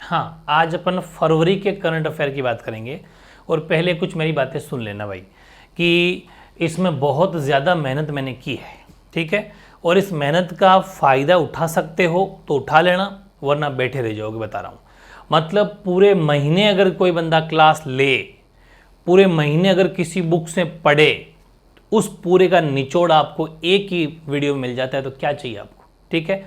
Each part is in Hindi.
हाँ, आज अपन फरवरी के करंट अफेयर की बात करेंगे। और पहले कुछ मेरी बातें सुन लेना भाई, कि इसमें बहुत ज़्यादा मेहनत मैंने की है, ठीक है। और इस मेहनत का फ़ायदा उठा सकते हो तो उठा लेना, वरना बैठे रह जाओगे, बता रहा हूँ। मतलब पूरे महीने अगर कोई बंदा क्लास ले, पूरे महीने अगर किसी बुक से पढ़े, उस पूरे का निचोड़ आपको एक ही वीडियो में मिल जाता है, तो क्या चाहिए आपको, ठीक है।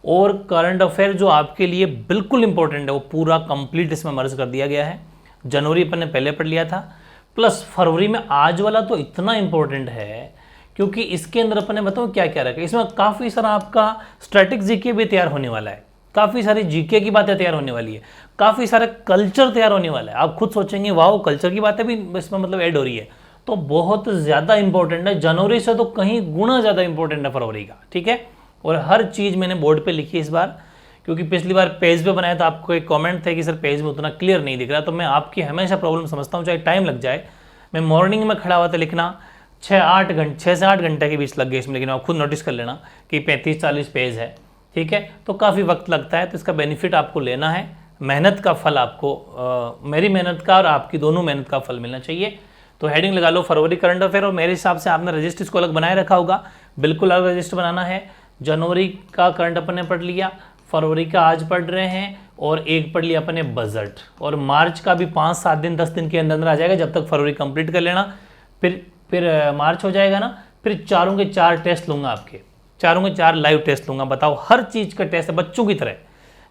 और करंट अफेयर जो आपके लिए बिल्कुल इंपॉर्टेंट है, वो पूरा कंप्लीट इसमें मर्ज कर दिया गया है। जनवरी अपन ने पहले पढ़ लिया था, प्लस फरवरी में आज वाला तो इतना इंपॉर्टेंट है, क्योंकि इसके अंदर अपन ने बताओ क्या क्या रखा है। इसमें काफ़ी सारा आपका स्टैटिक जीके भी तैयार होने वाला है, काफ़ी सारी जीके की बातें तैयार होने वाली है, काफ़ी सारा कल्चर तैयार होने वाला है। आप खुद सोचेंगे वाह, कल्चर की बातें भी इसमें मतलब ऐड हो रही है, तो बहुत ज़्यादा इंपॉर्टेंट है। जनवरी से तो कहीं गुना ज़्यादा इंपॉर्टेंट है फरवरी का, ठीक है। और हर चीज़ मैंने बोर्ड पे लिखी इस बार, क्योंकि पिछली बार पेज पे बनाया था, आपको एक कमेंट थे कि सर पेज में उतना क्लियर नहीं दिख रहा, तो मैं आपकी हमेशा प्रॉब्लम समझता हूँ, चाहे टाइम लग जाए। मैं मॉर्निंग में खड़ा हुआ था लिखना, 6 से 8 घंटे के बीच लग गए इसमें, लेकिन आप खुद नोटिस कर लेना कि 35-40 पेज है, ठीक है। तो काफ़ी वक्त लगता है, तो इसका बेनिफिट आपको लेना है। मेहनत का फल आपको, मेरी मेहनत का और आपकी दोनों मेहनत का फल मिलना चाहिए। तो हेडिंग लगा लो फरवरी करंट अफेयर, और मेरे हिसाब से आपने रजिस्टर इसको अलग बनाए रखा होगा, बिल्कुल अलग रजिस्टर बनाना है। जनवरी का करंट अपन ने पढ़ लिया, फरवरी का आज पढ़ रहे हैं, और एक पढ़ लिया अपन ने बजट, और मार्च का भी 5-7 दिन 10 दिन के अंदर अंदर आ जाएगा, जब तक फरवरी कंप्लीट कर लेना। फिर मार्च हो जाएगा ना, फिर 4 के 4 टेस्ट लूंगा आपके, 4 के 4 लाइव टेस्ट लूंगा। बताओ, हर चीज़ का टेस्ट है, बच्चों की तरह,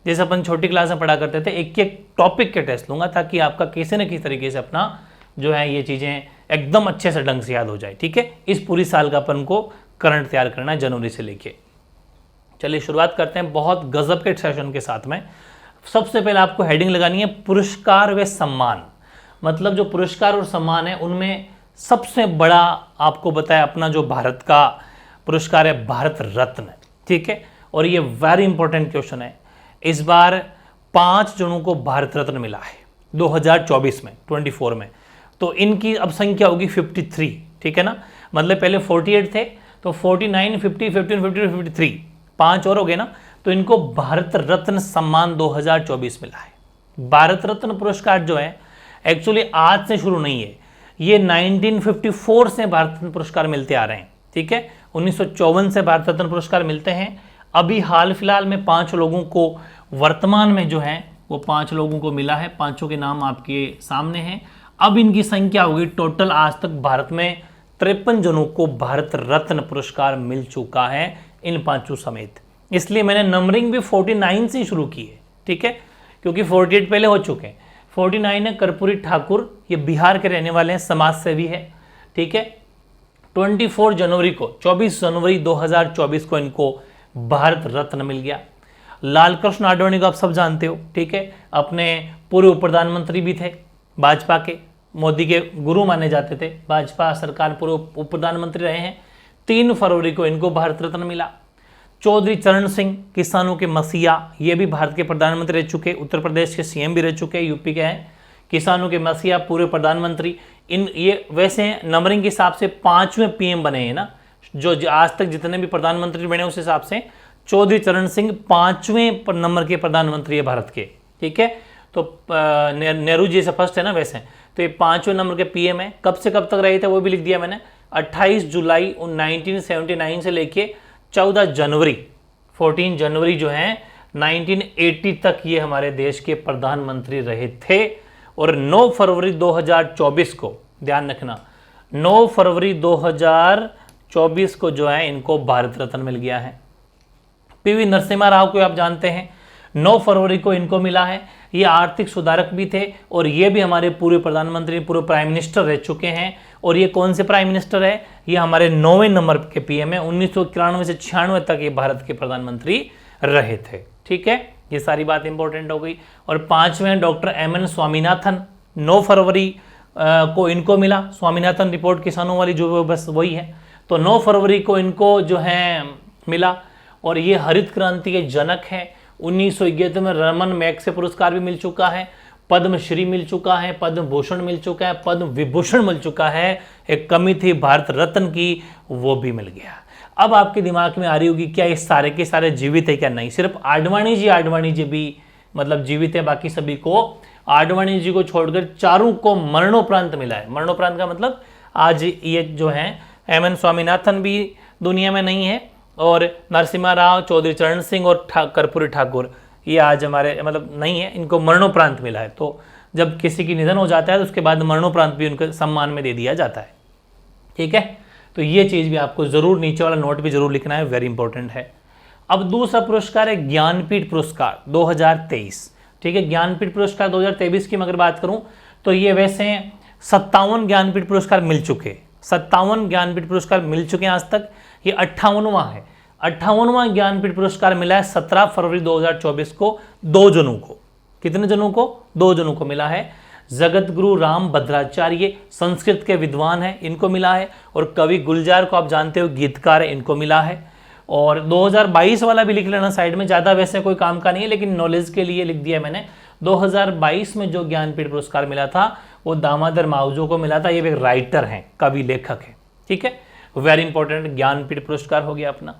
जैसे अपन छोटी क्लास में पढ़ा करते थे, एक एक टॉपिक के टेस्ट लूंगा, ताकि आपका किसी न किसी तरीके से अपना जो है ये चीज़ें एकदम अच्छे से ढंग से याद हो जाए, ठीक है। इस पूरी साल का अपन को करंट तैयार करना है जनवरी से लेके। चलिए शुरुआत करते हैं बहुत गजब के सेशन के साथ में। सबसे पहले आपको हेडिंग लगानी है पुरस्कार व सम्मान। मतलब जो पुरस्कार और सम्मान है, उनमें सबसे बड़ा आपको बताया अपना जो भारत का पुरस्कार है, भारत रत्न, ठीक है। और ये वेरी इंपॉर्टेंट क्वेश्चन है। इस बार 5 जनों को भारत रत्न मिला है 2024 में, 24 में। तो इनकी अब संख्या होगी 53, ठीक है ना। मतलब पहले 48 थे, तो 49, 50, 51, 52, 53, 5 और हो गए ना। तो इनको भारत रत्न सम्मान 2024 मिला है। भारत रत्न पुरस्कार जो है एक्चुअली आज से शुरू नहीं है, ये 1954 से भारत रत्न पुरस्कार मिलते आ रहे हैं, ठीक है। 1954 से भारत रत्न पुरस्कार मिलते हैं। अभी हाल फिलहाल में 5 लोगों को, वर्तमान में जो है वो 5 लोगों को मिला है। 5 के नाम आपके सामने हैं। अब इनकी संख्या होगी टोटल, आज तक भारत में 53 जनों को भारत रत्न पुरस्कार मिल चुका है, इन 5 समेत। इसलिए मैंने नंबरिंग भी 49 से शुरू की है, ठीक है, क्योंकि 48 पहले हो चुके हैं। 49 है कर्पूरी ठाकुर, ये बिहार के रहने वाले हैं, समाज सेवी है, ठीक है। 24 जनवरी को, 24 जनवरी 2024 को इनको भारत रत्न मिल गया। लाल कृष्ण आडवाणी को आप सब जानते हो, ठीक है, अपने पूर्व प्रधानमंत्री भी थे भाजपा के, मोदी के गुरु माने जाते थे, भाजपा सरकार पूर्व उप प्रधानमंत्री रहे हैं। 3 फरवरी को इनको भारत रत्न मिला। चौधरी चरण सिंह, किसानों के मसीहा, ये भी भारत के प्रधानमंत्री रह चुके, उत्तर प्रदेश के सीएम भी रह चुके, यूपी के हैं, किसानों के मसीहा, पूर्व प्रधानमंत्री। इन ये वैसे नंबरिंग के हिसाब से 5वें पीएम बने हैं ना, जो आज तक जितने भी प्रधानमंत्री बने उस हिसाब से चौधरी चरण सिंह 5वें नंबर के प्रधानमंत्री है भारत के, ठीक है। तो नेहरू जी से फर्स्ट है ना वैसे, तो ये 5वें नंबर के पीएम है। कब से कब तक रहे थे वो भी लिख दिया मैंने, 28 जुलाई 1979 से लेके 14 जनवरी 14 जनवरी जो है 1980 तक ये हमारे देश के प्रधानमंत्री रहे थे। और 9 फरवरी 2024 को ध्यान रखना, 9 फरवरी 2024 को जो है इनको भारत रत्न मिल गया है। पीवी नरसिम्हा राव को आप जानते हैं, 9 फरवरी को इनको मिला है। ये आर्थिक सुधारक भी थे, और ये भी हमारे पूर्व प्रधानमंत्री, पूर्व प्राइम मिनिस्टर रह चुके हैं। और ये कौन से प्राइम मिनिस्टर है, ये हमारे 9वें नंबर के पीएम है। 1991 से 96 तक ये भारत के प्रधानमंत्री रहे थे, ठीक है। ये सारी बात इंपॉर्टेंट हो गई। और 5वें डॉक्टर एम.एन. स्वामीनाथन, 9 फरवरी को इनको मिला। स्वामीनाथन रिपोर्ट किसानों वाली जो बस वही है, तो 9 फरवरी को इनको जो है मिला। और ये हरित क्रांति के जनक हैं। 1911 में रमन मैग्सेसे पुरस्कार भी मिल चुका है, पद्मश्री मिल चुका है, पद्म भूषण मिल चुका है, पद्म विभूषण मिल चुका है। एक कमी थी भारत रत्न की, वो भी मिल गया। अब आपके दिमाग में आ रही होगी क्या ये सारे के सारे जीवित है क्या? नहीं, सिर्फ आडवाणी जी भी मतलब जीवित है बाकी सभी को, आडवाणी जी को छोड़कर चारों को मरणोपरांत मिला है। मरणोपरांत का मतलब आज ये जो है एम.एन. स्वामीनाथन भी दुनिया में नहीं है, और नरसिम्हा राव, चौधरी चरण सिंह और कर्पूरी ठाकुर ये आज हमारे मतलब नहीं है, इनको मरणोपरांत मिला है। तो जब किसी की निधन हो जाता है तो उसके बाद मरणोपरांत भी उनके सम्मान में दे दिया जाता है। ठीक है, तो ये चीज़ भी आपको ज़रूर नीचे वाला नोट भी जरूर लिखना है, वेरी इंपॉर्टेंट है। अब दूसरा पुरस्कार है ज्ञानपीठ पुरस्कार 2023। ठीक है, ज्ञानपीठ पुरस्कार 2023 की मैं अगर बात करूं तो ये वैसे 57 ज्ञानपीठ पुरस्कार मिल चुके, 57 ज्ञानपीठ पुरस्कार मिल चुके हैं आज तक। ये 58वां है, 58वां ज्ञानपीठ पुरस्कार मिला है 17 फरवरी 2024 को 2 जनों को। कितने जनों को? 2 जनों को मिला है। जगत गुरु राम भद्राचार्य संस्कृत के विद्वान हैं, इनको मिला है, और कवि गुलजार को आप जानते हो गीतकार है, इनको मिला है। और 2022 वाला भी लिख लेना साइड में, ज़्यादा वैसे कोई काम का नहीं है लेकिन नॉलेज के लिए लिख दिया मैंने। 2022 में जो ज्ञानपीठ पुरस्कार मिला था वो दामोदर मावजो को मिला था। ये एक राइटर हैं, कवि लेखक है। ठीक है, वेरी इंपॉर्टेंट ज्ञानपीठ पुरस्कार हो गया अपना।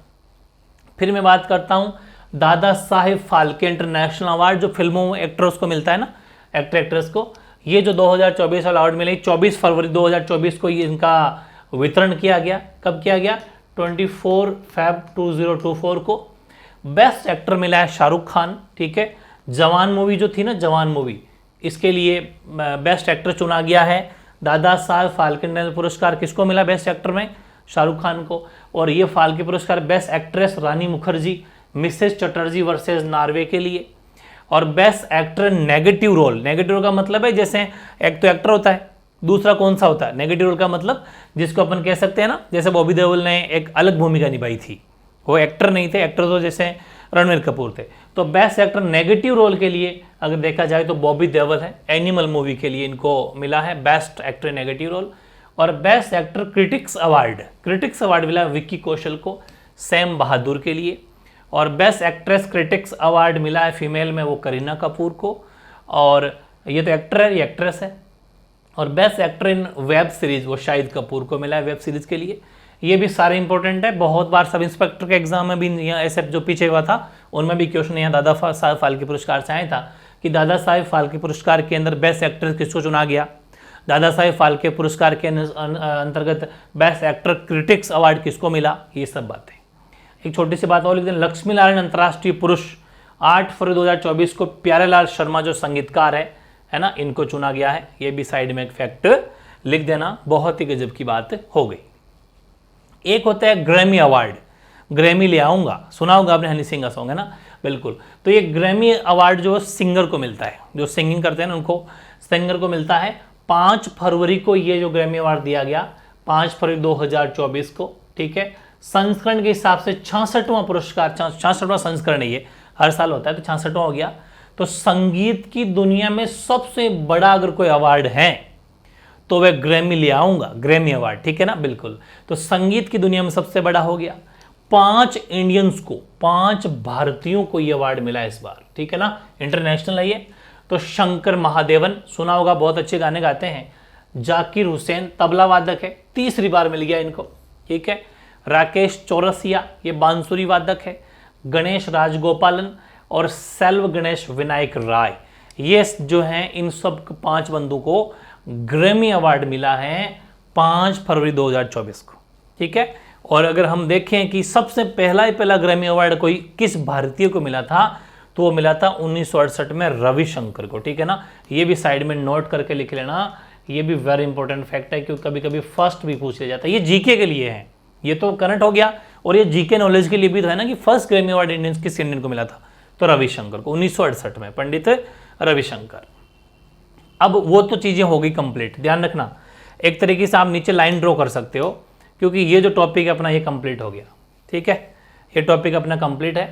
फिर मैं बात करता हूँ दादा साहेब फाल्के इंटरनेशनल अवार्ड, जो फिल्मों में एक्टर्स को मिलता है ना, एक्टर एक्ट्रेस को। ये जो 2024 वाला अवार्ड मिले, 24 फरवरी 2024 को ये इनका वितरण किया गया। कब किया गया? 24 Feb 2024 को। बेस्ट एक्टर मिला है शाहरुख खान। ठीक है, जवान मूवी जो थी ना, जवान मूवी, इसके लिए बेस्ट एक्टर चुना गया है। दादा साहब फाल्के पुरस्कार किसको मिला बेस्ट एक्टर में? शाहरुख खान को। और ये फाल्के पुरस्कार best actress Rani Mukherjee, Mrs Chatterjee versus Norway के लिए। और best actor negative role, negative role का मतलब है जैसे एक तो एक्टर होता है, दूसरा कौन सा होता है? नेगेटिव रोल का मतलब जिसको अपन कह सकते हैं ना, जैसे बॉबी देओल ने एक अलग भूमिका निभाई थी, वो एक्टर नहीं थे, एक्टर तो जैसे रणवीर कपूर थे। तो बेस्ट एक्टर नेगेटिव रोल के लिए अगर देखा जाए तो बॉबी देओल है, एनिमल मूवी के लिए इनको मिला है बेस्ट एक्टर नेगेटिव रोल। और बेस्ट एक्टर क्रिटिक्स अवार्ड मिला विक्की कौशल को, सैम बहादुर के लिए। और बेस्ट एक्ट्रेस क्रिटिक्स अवार्ड मिला है फीमेल में, वो करीना कपूर को। और ये तो एक्टर है, ये एक्ट्रेस है। और best actor in web series वो शाहिद कपूर को मिला है वेब सीरीज के लिए। ये भी सारे इंपॉर्टेंट है। बहुत बार सब इंस्पेक्टर के एग्जाम में भी यहाँ ऐसे जो पीछे हुआ था उनमें भी क्वेश्चन यहाँ दादा साहब फाल्के पुरस्कार से आया था कि दादा साहब फाल्के पुरस्कार के अंदर बेस्ट एक्टर किसको चुना गया, दादा साहब फाल्के पुरस्कार के अंतर्गत बेस्ट एक्टर क्रिटिक्स अवार्ड किसको मिला, ये सब बातें। एक छोटी सी बात और लिख दें, लक्ष्मी नारायण अंतर्राष्ट्रीय पुरुष 8 फरवरी 2024 को प्यारेलाल शर्मा जो संगीतकार है ना, इनको चुना गया है। ये भी साइड में एक फैक्ट लिख देना, बहुत ही गजब की बात हो गई। एक होता है ग्रैमी अवार्ड, ग्रैमी ले आऊंगा, सुना होगा आपने हनी सिंह का सॉन्ग है ना, बिल्कुल। तो ये ग्रैमी अवार्ड जो सिंगर को मिलता है, जो सिंगिंग करते हैं ना उनको, सिंगर को मिलता है। 5 फरवरी को ये जो ग्रैमी अवार्ड दिया गया, 5 फरवरी 2024 को। ठीक है, संस्करण के हिसाब से 66वां पुरस्कार, 66वां संस्करण है ये, हर साल होता है, तो 66वां हो गया। तो संगीत की दुनिया में सबसे बड़ा अगर कोई अवार्ड है तो वह ग्रैमी ले आऊंगा, ग्रैमी अवार्ड। ठीक है ना, बिल्कुल। तो संगीत की दुनिया में सबसे बड़ा हो गया। 5 इंडियंस को, 5 भारतीयों को यह अवार्ड मिला इस बार। ठीक है ना, इंटरनेशनल है ये। तो शंकर महादेवन सुना होगा, बहुत अच्छे गाने गाते हैं। जाकिर हुसैन तबला वादक है, तीसरी बार मिल गया इनको। ठीक है, राकेश चौरसिया ये बांसुरी वादक है। गणेश राजगोपालन और सेल्व गणेश विनायक राय, ये जो हैं इन सब 5 बंदों को ग्रैमी अवार्ड मिला है 5 फरवरी 2024 को। ठीक है, और अगर हम देखें कि सबसे पहला ग्रैमी अवार्ड कोई किस भारतीय को मिला था, तो वो मिला था 1968 में रविशंकर को। ठीक है ना, ये भी साइड में नोट करके लिख लेना, ये भी वेरी इंपॉर्टेंट फैक्ट है, क्योंकि कभी कभी फर्स्ट भी पूछ लिया जाता है। ये जीके के लिए है, ये तो करंट हो गया, और ये जीके नॉलेज के लिए भी तो है ना कि फर्स्ट ग्रैमी अवार्ड इंडियन किस इंडियन को मिला था, तो रविशंकर को 1968 में, पंडित रविशंकर। अब वो तो चीजें हो गई कंप्लीट, ध्यान रखना एक तरीके से आप नीचे लाइन ड्रॉ कर सकते हो, क्योंकि ये जो टॉपिक है अपना ये कंप्लीट हो गया। ठीक है, ये टॉपिक अपना कंप्लीट है।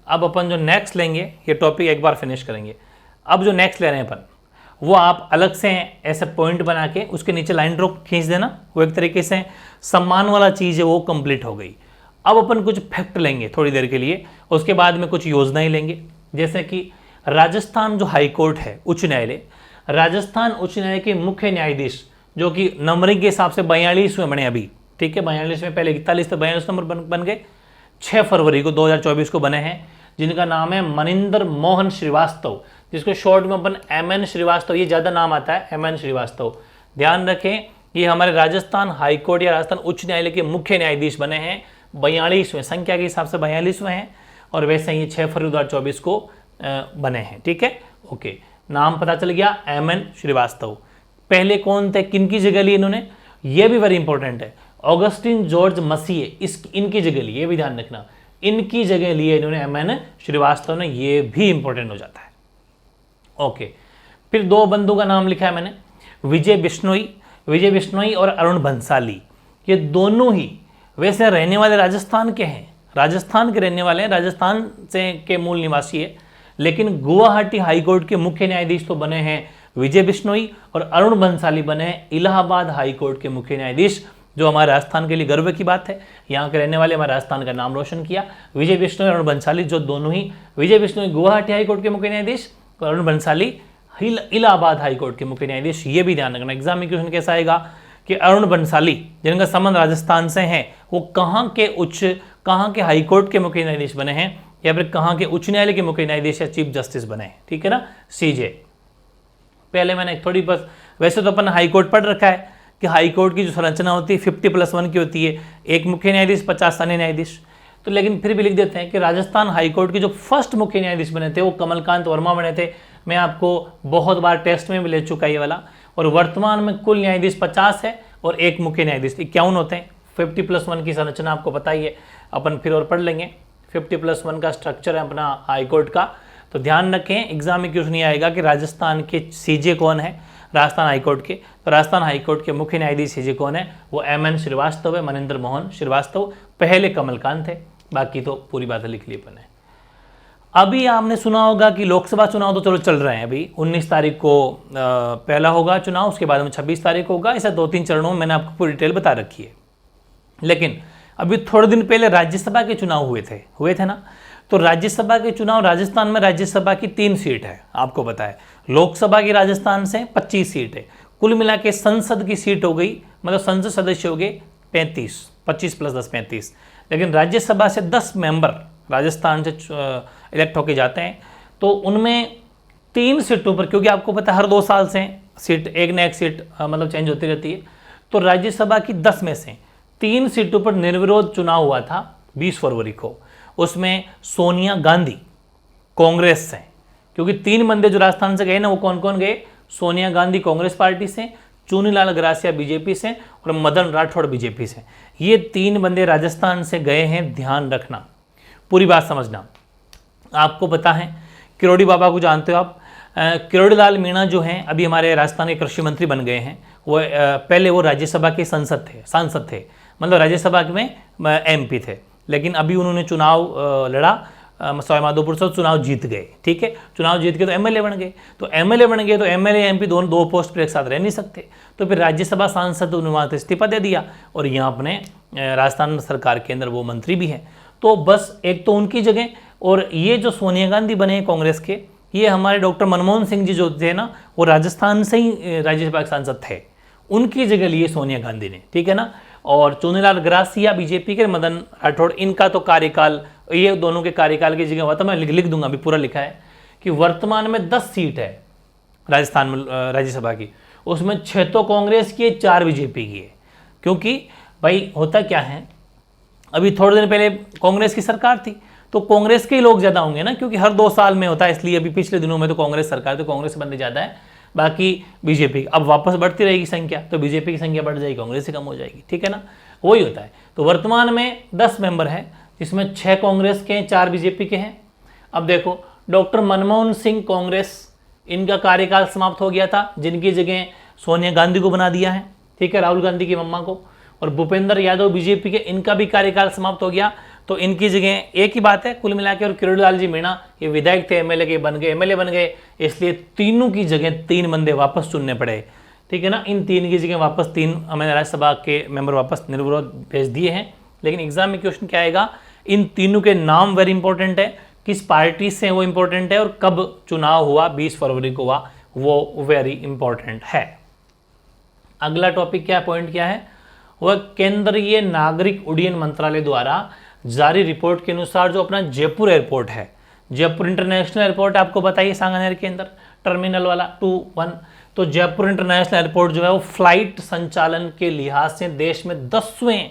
अब अपन जो नेक्स्ट लेंगे, ये टॉपिक एक बार फिनिश करेंगे। अब जो नेक्स्ट ले रहे हैं अपन, वो आप अलग से ऐसे पॉइंट बना के उसके नीचे लाइन ड्रॉ खींच देना, वो एक तरीके से सम्मान वाला चीज़ है, वो कंप्लीट हो गई। अब अपन कुछ फैक्ट लेंगे थोड़ी देर के लिए, उसके बाद में कुछ योजनाएं लेंगे। जैसे कि राजस्थान जो हाई कोर्ट है, उच्च न्यायालय, राजस्थान उच्च न्यायालय के मुख्य न्यायाधीश जो कि नंबरिंग के हिसाब से 42वें बने अभी। ठीक है, 42वें, पहले 41 तो 42 नंबर बन गए। 6 फरवरी को 2024 को बने हैं जिनका नाम है मनिंदर मोहन श्रीवास्तव, जिसको शॉर्ट में अपन MN श्रीवास्तव, ये ज़्यादा नाम आता है MN श्रीवास्तव। ध्यान रखें ये हमारे राजस्थान हाईकोर्ट या राजस्थान उच्च न्यायालय के मुख्य न्यायाधीश बने हैं 42वें, संख्या के हिसाब से 42वें हैं, और वैसे ही 6 फरवरी 2024 को बने हैं। ठीक है, ओके, नाम पता चल गया MN श्रीवास्तव। पहले कौन थे, किन की जगह ली इन्होंने, ये भी वेरी इंपॉर्टेंट है, ऑगस्टिन जॉर्ज मसीह इनकी जगह ली, ये भी ध्यान रखना, इनकी जगह लिए इन्होंने MN श्रीवास्तव ने, ये भी इंपॉर्टेंट हो जाता है। ओके, फिर 2 बंधु का नाम लिखा है मैंने, विजय बिश्नोई और अरुण भंसाली। ये दोनों ही वैसे रहने वाले राजस्थान के हैं, राजस्थान के रहने वाले हैं, राजस्थान से के मूल निवासी है, लेकिन गुवाहाटी हाईकोर्ट के मुख्य न्यायाधीश तो बने हैं विजय बिश्नोई, और अरुण भंसाली बने हैं इलाहाबाद हाईकोर्ट के मुख्य न्यायाधीश, जो हमारे राजस्थान के लिए गर्व की बात है। यहाँ के रहने वाले हमारे राजस्थान का नाम रोशन किया। विजय बिश्नोई और अरुण भंसाली, जो दोनों ही, विजय बिश्नोई गुवाहाटी हाईकोर्ट के मुख्य न्यायाधीश और अरुण भंसाली इलाहाबाद हाईकोर्ट के मुख्य न्यायाधीश। ये भी ध्यान रखना, एग्जाम में क्वेश्चन कैसा आएगा कि अरुण भंसाली जिनका संबंध राजस्थान से है, वो कहाँ के हाईकोर्ट के मुख्य न्यायाधीश बने हैं, या फिर कहाँ के उच्च न्यायालय के मुख्य न्यायाधीश या चीफ जस्टिस बने हैं। ठीक है ना, CJ। पहले मैंने थोड़ी बस, वैसे तो अपन हाईकोर्ट पढ़ रखा है कि हाईकोर्ट की जो संरचना होती है 50+1 की होती है, एक मुख्य न्यायाधीश 50 अन्य न्यायाधीश, तो लेकिन फिर भी लिख देते हैं कि राजस्थान हाईकोर्ट के जो फर्स्ट मुख्य न्यायाधीश बने थे वो कमलकांत वर्मा बने थे। मैं आपको बहुत बार टेस्ट में भी ले चुका ये वाला। और वर्तमान में कुल न्यायाधीश 50 है और एक मुख्य न्यायाधीश 51 होते हैं। 50+1 की संरचना आपको पता ही है, अपन फिर और पढ़ लेंगे। 50+1 का स्ट्रक्चर है अपना हाईकोर्ट का। तो ध्यान रखें, एग्जाम में क्वेश्चन नहीं आएगा कि राजस्थान के CJ कौन है, राजस्थान हाईकोर्ट के, तो राजस्थान हाईकोर्ट के मुख्य न्यायाधीश CJ कौन है, वो MN श्रीवास्तव है, मनिंदर मोहन श्रीवास्तव। पहले कमलकांत थे, बाकी तो पूरी बातें लिख ली अपन ने। अभी आपने सुना होगा कि लोकसभा चुनाव तो चलो चल रहे हैं, अभी 19 तारीख को पहला होगा चुनाव, उसके बाद में 26 तारीख होगा। ऐसे 2-3 चरणों में मैंने आपको पूरी डिटेल बता रखी है। लेकिन अभी थोड़े दिन पहले राज्यसभा के चुनाव हुए थे ना। तो राज्यसभा के चुनाव, राजस्थान में राज्यसभा की 3 सीट है, आपको पता है। लोकसभा की राजस्थान से 25 सीट है, कुल मिला के संसद की सीट हो गई, मतलब संसद सदस्य हो गए 35, 25 + 10 35। लेकिन राज्यसभा से 10 मेंबर राजस्थान से इलेक्ट होके जाते हैं, तो उनमें 3 सीटों पर, क्योंकि आपको पता है हर 2 साल से सीट एक न एक सीट मतलब चेंज होती रहती है, तो राज्यसभा की 10 में से 3 सीटों पर निर्विरोध चुनाव हुआ था 20 फरवरी को। उसमें सोनिया गांधी कांग्रेस से, क्योंकि 3 बंदे जो राजस्थान से गए ना, वो कौन कौन गए, सोनिया गांधी कांग्रेस पार्टी से, चुनीलाल ग्रासिया बीजेपी से और मदन राठौड़ बीजेपी से। ये 3 बंदे राजस्थान से गए हैं, ध्यान रखना, पूरी बात समझना। आपको पता है किरोड़ी बाबा को जानते हो आप, किरोड़ी लाल मीणा जो हैं अभी हमारे राजस्थान के कृषि मंत्री बन गए हैं। वो पहले वो राज्यसभा के सांसद थे, मतलब राज्यसभा में MP थे, लेकिन अभी उन्होंने चुनाव लड़ा सवाईमाधोपुर से, चुनाव जीत गए। ठीक है, चुनाव जीत के तो MLA बन गए, तो MLA MP दोनों 2 पोस्ट पर एक साथ रह नहीं सकते, तो फिर राज्यसभा सांसद उन्होंने वहाँ से इस्तीफा दे दिया, और यहाँ अपने राजस्थान सरकार के अंदर वो मंत्री भी हैं। तो बस एक तो उनकी जगह, और ये जो सोनिया गांधी बने हैं कांग्रेस के, ये हमारे डॉक्टर मनमोहन सिंह जी जो थे ना, वो राजस्थान से ही राज्यसभा के सांसद थे, उनकी जगह लिए सोनिया गांधी ने। ठीक है ना। और चुनीलाल ग्रासिया बीजेपी के, मदन राठौड़, इनका तो कार्यकाल, ये दोनों के कार्यकाल की जगह हुआ था। मैं लिख दूंगा, अभी पूरा लिखा है कि वर्तमान में 10 सीट है राजस्थान में राज्यसभा की, उसमें 6 तो कांग्रेस की है, 4 बीजेपी की है। क्योंकि भाई होता क्या है, अभी थोड़े दिन पहले कांग्रेस की सरकार थी, तो कांग्रेस के ही लोग ज़्यादा होंगे ना, क्योंकि हर 2 साल में होता है, इसलिए अभी पिछले दिनों में तो कांग्रेस सरकार, तो कांग्रेस बंदे ज़्यादा है, बाकी बीजेपी। अब वापस बढ़ती रहेगी संख्या, तो बीजेपी की संख्या बढ़ जाएगी, कांग्रेस से कम हो जाएगी। ठीक है ना, वही होता है। तो वर्तमान में 10 मेंबर हैं, जिसमें 6 कांग्रेस के हैं, 4 बीजेपी के हैं। अब देखो, डॉक्टर मनमोहन सिंह कांग्रेस, इनका कार्यकाल समाप्त हो गया था, जिनकी जगह सोनिया गांधी को बना दिया है। ठीक है, राहुल गांधी की मम्मा को। और भूपेंद्र यादव बीजेपी के, इनका भी कार्यकाल समाप्त हो गया, तो इनकी जगह एक ही बात है कुल मिलाकर। और किरोड़ी लाल जी मीणा, ये विधायक थे, MLA बन गए, इसलिए तीनों की जगह 3 बंदे वापस चुनने पड़े। ठीक है ना, इन 3 की जगह वापस 3 मैंने राज्यसभा के मेंबर वापस निर्विरोध भेज दिए हैं। लेकिन एग्जाम में क्वेश्चन क्या आएगा, इन तीनों के नाम वेरी इंपॉर्टेंट है, किस पार्टी से वो इंपॉर्टेंट है, और कब चुनाव हुआ, 20 फरवरी को हुआ, वो वेरी इंपॉर्टेंट है। अगला टॉपिक क्या, पॉइंट क्या है, वह केंद्रीय नागरिक उड्डयन मंत्रालय द्वारा जारी रिपोर्ट के अनुसार जो अपना जयपुर एयरपोर्ट है, जयपुर इंटरनेशनल एयरपोर्ट आपको बताइए सांगानेर के अंदर टर्मिनल वाला 2-1। तो जयपुर इंटरनेशनल एयरपोर्ट जो है वो फ्लाइट संचालन के लिहाज से देश में 10वें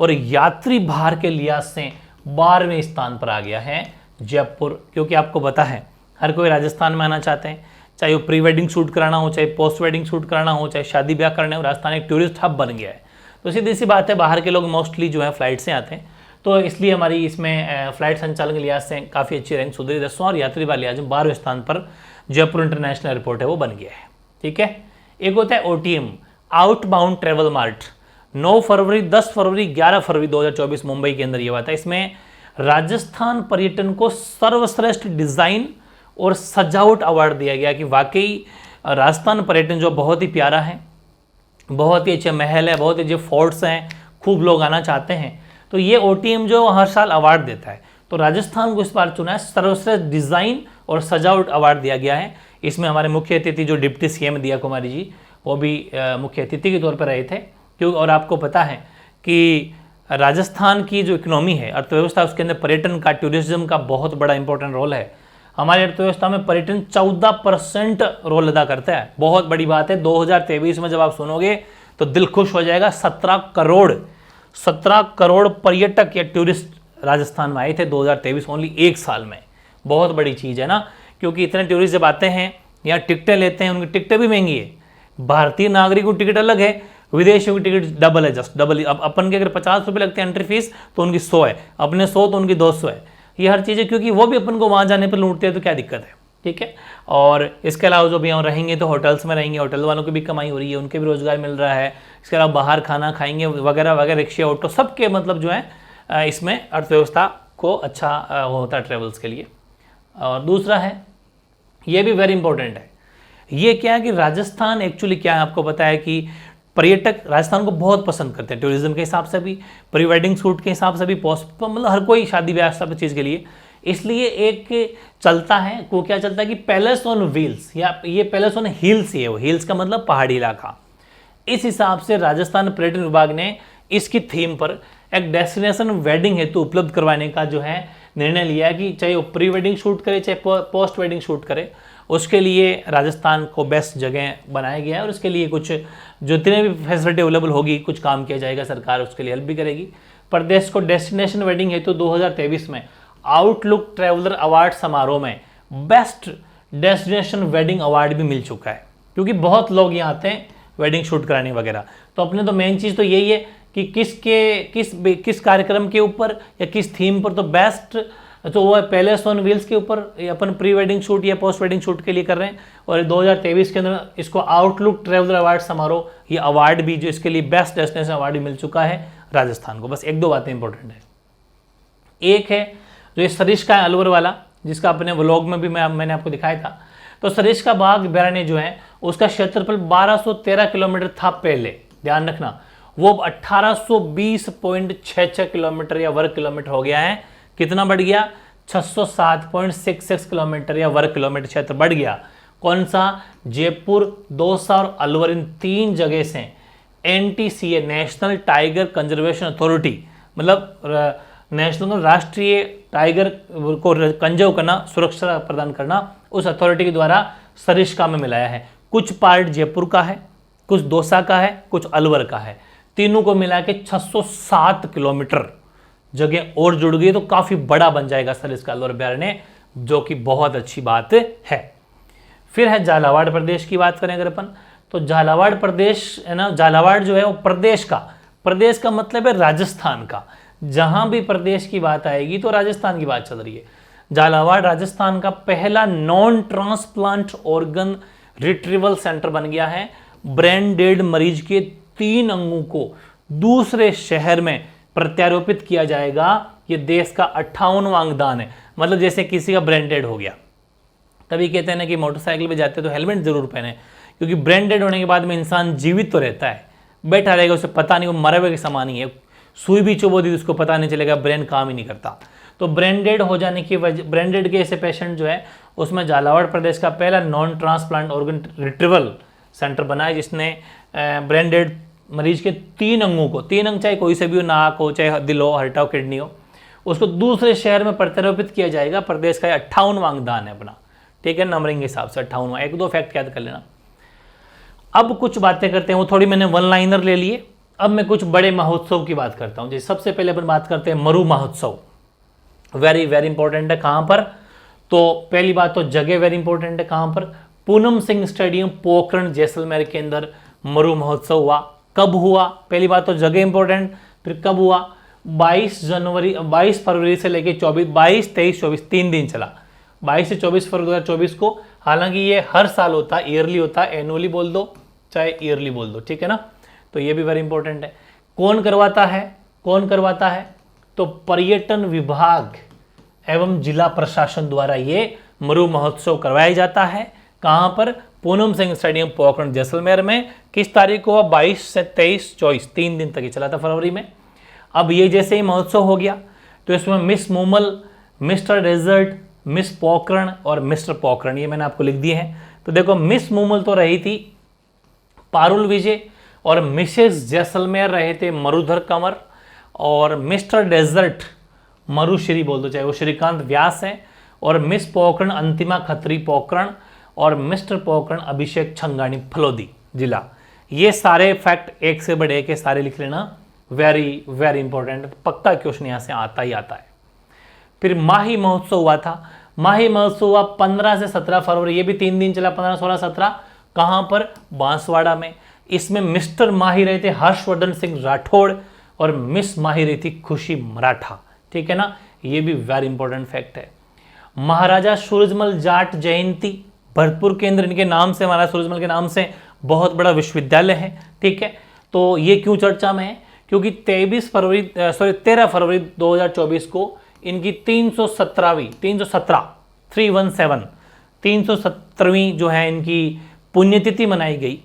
और यात्री भार के लिहाज से 12वें स्थान पर आ गया है जयपुर। क्योंकि आपको पता है हर कोई राजस्थान में आना चाहते हैं, चाहे वो प्री वेडिंग शूट कराना हो, चाहे पोस्ट वेडिंग शूट कराना हो, चाहे शादी ब्याह करने हो, राजस्थान एक टूरिस्ट हब बन गया है। तो सीधी सी बात है बाहर के लोग मोस्टली जो है फ्लाइट से आते हैं, तो इसलिए हमारी इसमें फ्लाइट संचालन के लिहाज से काफ़ी अच्छी रैंक सुधरी 10वां और यात्री भार लिहाज में 12वें स्थान पर जयपुर इंटरनेशनल एयरपोर्ट है वो बन गया है। ठीक है, एक होता है OTM आउटबाउंड ट्रेवल मार्ट, 9 फरवरी 10 फरवरी 11 फरवरी 2024 मुंबई के अंदर ये हुआ था। इसमें राजस्थान पर्यटन को सर्वश्रेष्ठ डिज़ाइन और सजावट अवार्ड दिया गया कि वाकई राजस्थान पर्यटन जो बहुत ही प्यारा है, बहुत ही अच्छे महल है, बहुत ही अच्छे फोर्ट्स हैं, खूब लोग आना चाहते हैं। तो ये OTM जो हर साल अवार्ड देता है, तो राजस्थान को इस बार चुना है सर्वश्रेष्ठ डिज़ाइन और सजावट अवार्ड दिया गया है। इसमें हमारे मुख्य अतिथि जो डिप्टी CM दिया कुमारी जी वो भी मुख्य अतिथि के तौर पर रहे थे। क्यों, और आपको पता है कि राजस्थान की जो इकोनॉमी है, अर्थव्यवस्था, उसके अंदर पर्यटन का, टूरिज्म का बहुत बड़ा इंपॉर्टेंट रोल है। हमारी अर्थव्यवस्था में पर्यटन 14% रोल अदा करता है। बहुत बड़ी बात है। 2023 में जब आप सुनोगे तो दिल खुश हो जाएगा। 17 करोड़ पर्यटक या टूरिस्ट राजस्थान में आए थे 2023 ओनली एक साल में। बहुत बड़ी चीज़ है ना, क्योंकि इतने टूरिस्ट जब आते हैं यहाँ टिकटें लेते हैं, उनकी टिकटें भी महंगी है। भारतीय नागरिकों की टिकट अलग है, विदेशियों की टिकट डबल है, जस्ट डबल। अब अपन के अगर 50 रुपये लगते हैं एंट्री फीस तो उनकी 100 है, अपने 100 तो उनकी 200 है। ये हर चीज़ें, क्योंकि वो भी अपन को वहाँ जाने पर लूटते हैं तो क्या दिक्कत है। ठीक है, और इसके अलावा जो भी यहाँ रहेंगे तो होटल्स में रहेंगे, होटल वालों की भी कमाई हो रही है, उनके भी रोजगार मिल रहा है। इसके अलावा बाहर खाना खाएंगे वगैरह वगैरह, रिक्शे ऑटो सबके मतलब जो है इसमें अर्थव्यवस्था को अच्छा होता है ट्रेवल्स के लिए। और दूसरा है, ये भी वेरी इंपॉर्टेंट है, ये क्या है कि राजस्थान एक्चुअली क्या है, आपको पता है कि पर्यटक राजस्थान को बहुत पसंद करते हैं, टूरिज्म के हिसाब से भी, प्री वेडिंग शूट के हिसाब से भी, पोस्ट मतलब हर कोई शादी ब्याह सब चीज़ के लिए। इसलिए एक चलता है, वो क्या चलता है कि पैलेस ऑन व्हील्स, या ये पैलेस ऑन हिल्स ही है, वो हिल्स का मतलब पहाड़ी इलाका। इस हिसाब से राजस्थान पर्यटन विभाग ने इसकी थीम पर एक डेस्टिनेशन वेडिंग हेतु उपलब्ध करवाने का जो है निर्णय लिया है कि चाहे वो प्री वेडिंग शूट करे चाहे पोस्ट वेडिंग शूट करे, उसके लिए राजस्थान को बेस्ट जगह बनाया गया है। और उसके लिए कुछ जो जितने भी फैसिलिटी अवेलेबल होगी कुछ काम किया जाएगा, सरकार उसके लिए हेल्प भी करेगी। प्रदेश को डेस्टिनेशन वेडिंग हेतु 2023 में आउटलुक ट्रैवलर अवार्ड समारोह में बेस्ट डेस्टिनेशन वेडिंग अवार्ड भी मिल चुका है, क्योंकि बहुत लोग यहाँ आते हैं वेडिंग शूट कराने वगैरह। तो अपने तो मेन चीज़ तो यही है कि किस कार्यक्रम के ऊपर या किस थीम पर तो बेस्ट, तो वो है पैलेस ऑन व्हील्स के ऊपर अपन प्री वेडिंग शूट या पोस्ट वेडिंग शूट के लिए कर रहे हैं। और 2023 के अंदर इसको आउटलुक ट्रैवलर अवार्ड समारोह, ये अवार्ड भी जो इसके लिए बेस्ट डेस्टिनेशन अवार्ड भी मिल चुका है राजस्थान को। बस एक दो बातें इंपॉर्टेंट है। एक है जो ये सरिस्का है अलवर वाला, जिसका अपने व्लॉग में भी मैंने आपको दिखाया था। तो सरिस्का बाग अभ्यारण्य जो है उसका क्षेत्रफल 1213 किलोमीटर था पहले, ध्यान रखना, वो 1820.66 किलोमीटर या वर्ग किलोमीटर हो गया है। कितना बढ़ गया? 607.66 किलोमीटर या वर्ग किलोमीटर क्षेत्र बढ़ गया। कौन सा? जयपुर, दौसा और अलवर, इन तीन जगह से NTCA national tiger conservation authority, मतलब नेशनल राष्ट्रीय टाइगर को कंजर्व करना, सुरक्षा प्रदान करना, उस अथॉरिटी के द्वारा सरिस्का में मिलाया है। कुछ पार्ट जयपुर का है, कुछ दौसा का है, कुछ अलवर का है, तीनों को मिला के 607 किलोमीटर जगह और जुड़ गई, तो काफी बड़ा बन जाएगा सरिस्का अलवर अभ्यारण्य, जो कि बहुत अच्छी बात है। फिर है झालावाड़ प्रदेश की बात करें अगर अपन, तो झालावाड़ प्रदेश है ना, झालावाड़ जो है वो प्रदेश का मतलब है राजस्थान का। जहां भी प्रदेश की बात आएगी तो राजस्थान की बात चल रही है। झालावाड़ राजस्थान का पहला non transplant organ retrieval centre बन गया है। ब्रेन डेड मरीज के 3 अंगों को दूसरे शहर में प्रत्यारोपित किया जाएगा। ये देश का 58वां अंगदान है। मतलब जैसे किसी का ब्रेन डेड हो गया, तभी कहते हैं ना कि मोटरसाइकिल पे जाते तो हेलमेट जरूर पहने, क्योंकि ब्रेन डेड होने के बाद में इंसान जीवित तो रहता है, बैठा रहेगा, उसे पता नहीं, वो मरे हुए के समान ही है, सुई भी चुभो दी उसको पता नहीं चलेगा, ब्रेन काम ही नहीं करता। तो ब्रेन डेड हो जाने की वजह, ब्रेन डेड के ऐसे पेशेंट जो है उसमें झालावाड़ प्रदेश का पहला non transplant organ retrieval centre बना है, जिसने ब्रेन डेड मरीज के 3 अंगों को, 3 अंग चाहे कोई से भी हो, नाक हो, चाहे दिल हो, हार्ट हो, किडनी हो, उसको दूसरे शहर में प्रत्यारोपित किया जाएगा। प्रदेश का 58वां अंगदान है अपना, ठीक है, नंबरिंग के हिसाब से 58वां। एक दो फैक्ट याद कर लेना। अब कुछ बातें करते हैं, वो थोड़ी मैंने वन लाइनर ले लिए। अब मैं कुछ बड़े महोत्सव की बात करता हूँ। जैसे सबसे पहले अपन बात करते हैं Maru Mahotsav, very very important है। कहाँ पर? तो पहली बात तो जगह वेरी इंपॉर्टेंट है। कहाँ पर? पूनम सिंह स्टेडियम, पोखरण, जैसलमेर के अंदर मरु महोत्सव हुआ। कब हुआ? पहली बात तो जगह इंपॉर्टेंट, फिर कब हुआ? 22 फरवरी से लेके 22, 23, 24 3 दिन चला, 22 से 24 फरवरी 2024 को। हालांकि ये हर साल होता है, ईयरली होता है, एनुअली बोल दो चाहे ईयरली बोल दो, ठीक है ना। तो ये भी वेरी इंपॉर्टेंट है। कौन करवाता है? कौन करवाता है? तो पर्यटन विभाग एवं जिला प्रशासन द्वारा ये मरु महोत्सव करवाया जाता है। कहाँ पर? पूनम सिंह स्टेडियम, पोखरण, जैसलमेर में। किस तारीख को? 22 से 23, 24 3 दिन तक ही चला था फरवरी में। अब ये जैसे ही महोत्सव हो गया तो इसमें miss Moomal, mister desert, miss Pokhran और मिस्टर पोखरण, ये मैंने आपको लिख दिए हैं। तो देखो, मिस मूमल तो रही थी पारुल विजय और मिसेस जैसलमेर रहे थे मरुधर कंवर, और मिस्टर डेजर्ट मरुश्री बोल दो चाहे वो श्रीकांत व्यास है, और मिस पोखरण अंतिमा खत्री पोखरण, और मिस्टर पोखरण अभिषेक छंगानी फलोदी जिला। ये सारे फैक्ट एक से बढ़े के सारे लिख लेना, वेरी वेरी इंपॉर्टेंट, पक्का क्वेश्चन यहाँ से आता ही आता है। फिर माही महोत्सव हुआ था। माही महोत्सव हुआ 15 से 17 फरवरी, ये भी 3 दिन चला, 15, 16, 17। कहाँ पर? बांसवाड़ा में। इसमें मिस्टर माही रहे थे हर्षवर्धन सिंह राठौड़ और मिस माही रही थी खुशी मराठा, ठीक है ना। ये भी वेरी इंपॉर्टेंट फैक्ट है। महाराजा सूरजमल जाट जयंती, भरतपुर के अंदर इनके नाम से, महाराजा सूरजमल के नाम से बहुत बड़ा विश्वविद्यालय है, ठीक है। तो ये क्यों चर्चा में है? क्योंकि 13 फरवरी 2024 को इनकी 317वीं जो है इनकी पुण्यतिथि मनाई गई।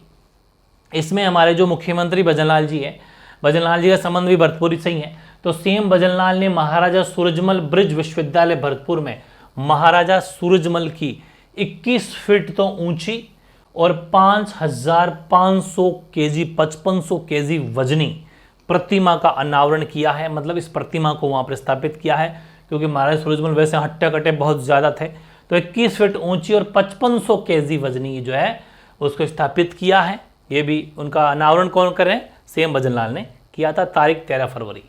इसमें हमारे जो मुख्यमंत्री भजनलाल जी है, भजनलाल जी का संबंध भी भरतपुर से ही है। तो सीएम भजनलाल ने महाराजा सूरजमल ब्रिज विश्वविद्यालय भरतपुर में महाराजा सूरजमल की 21 फीट तो ऊंची और 5500 केजी 5500 केजी वजनी प्रतिमा का अनावरण किया है। मतलब इस प्रतिमा को वहां पर स्थापित किया है, क्योंकि महाराजा सूरजमल वैसे हट्टे कट्टे बहुत ज्यादा थे। तो 21 फीट ऊंची और 5500 केजी वजनी जो है उसको स्थापित किया है। ये भी उनका अनावरण कौन करें? सीएम भजनलाल ने किया था, तारीख 13 फरवरी।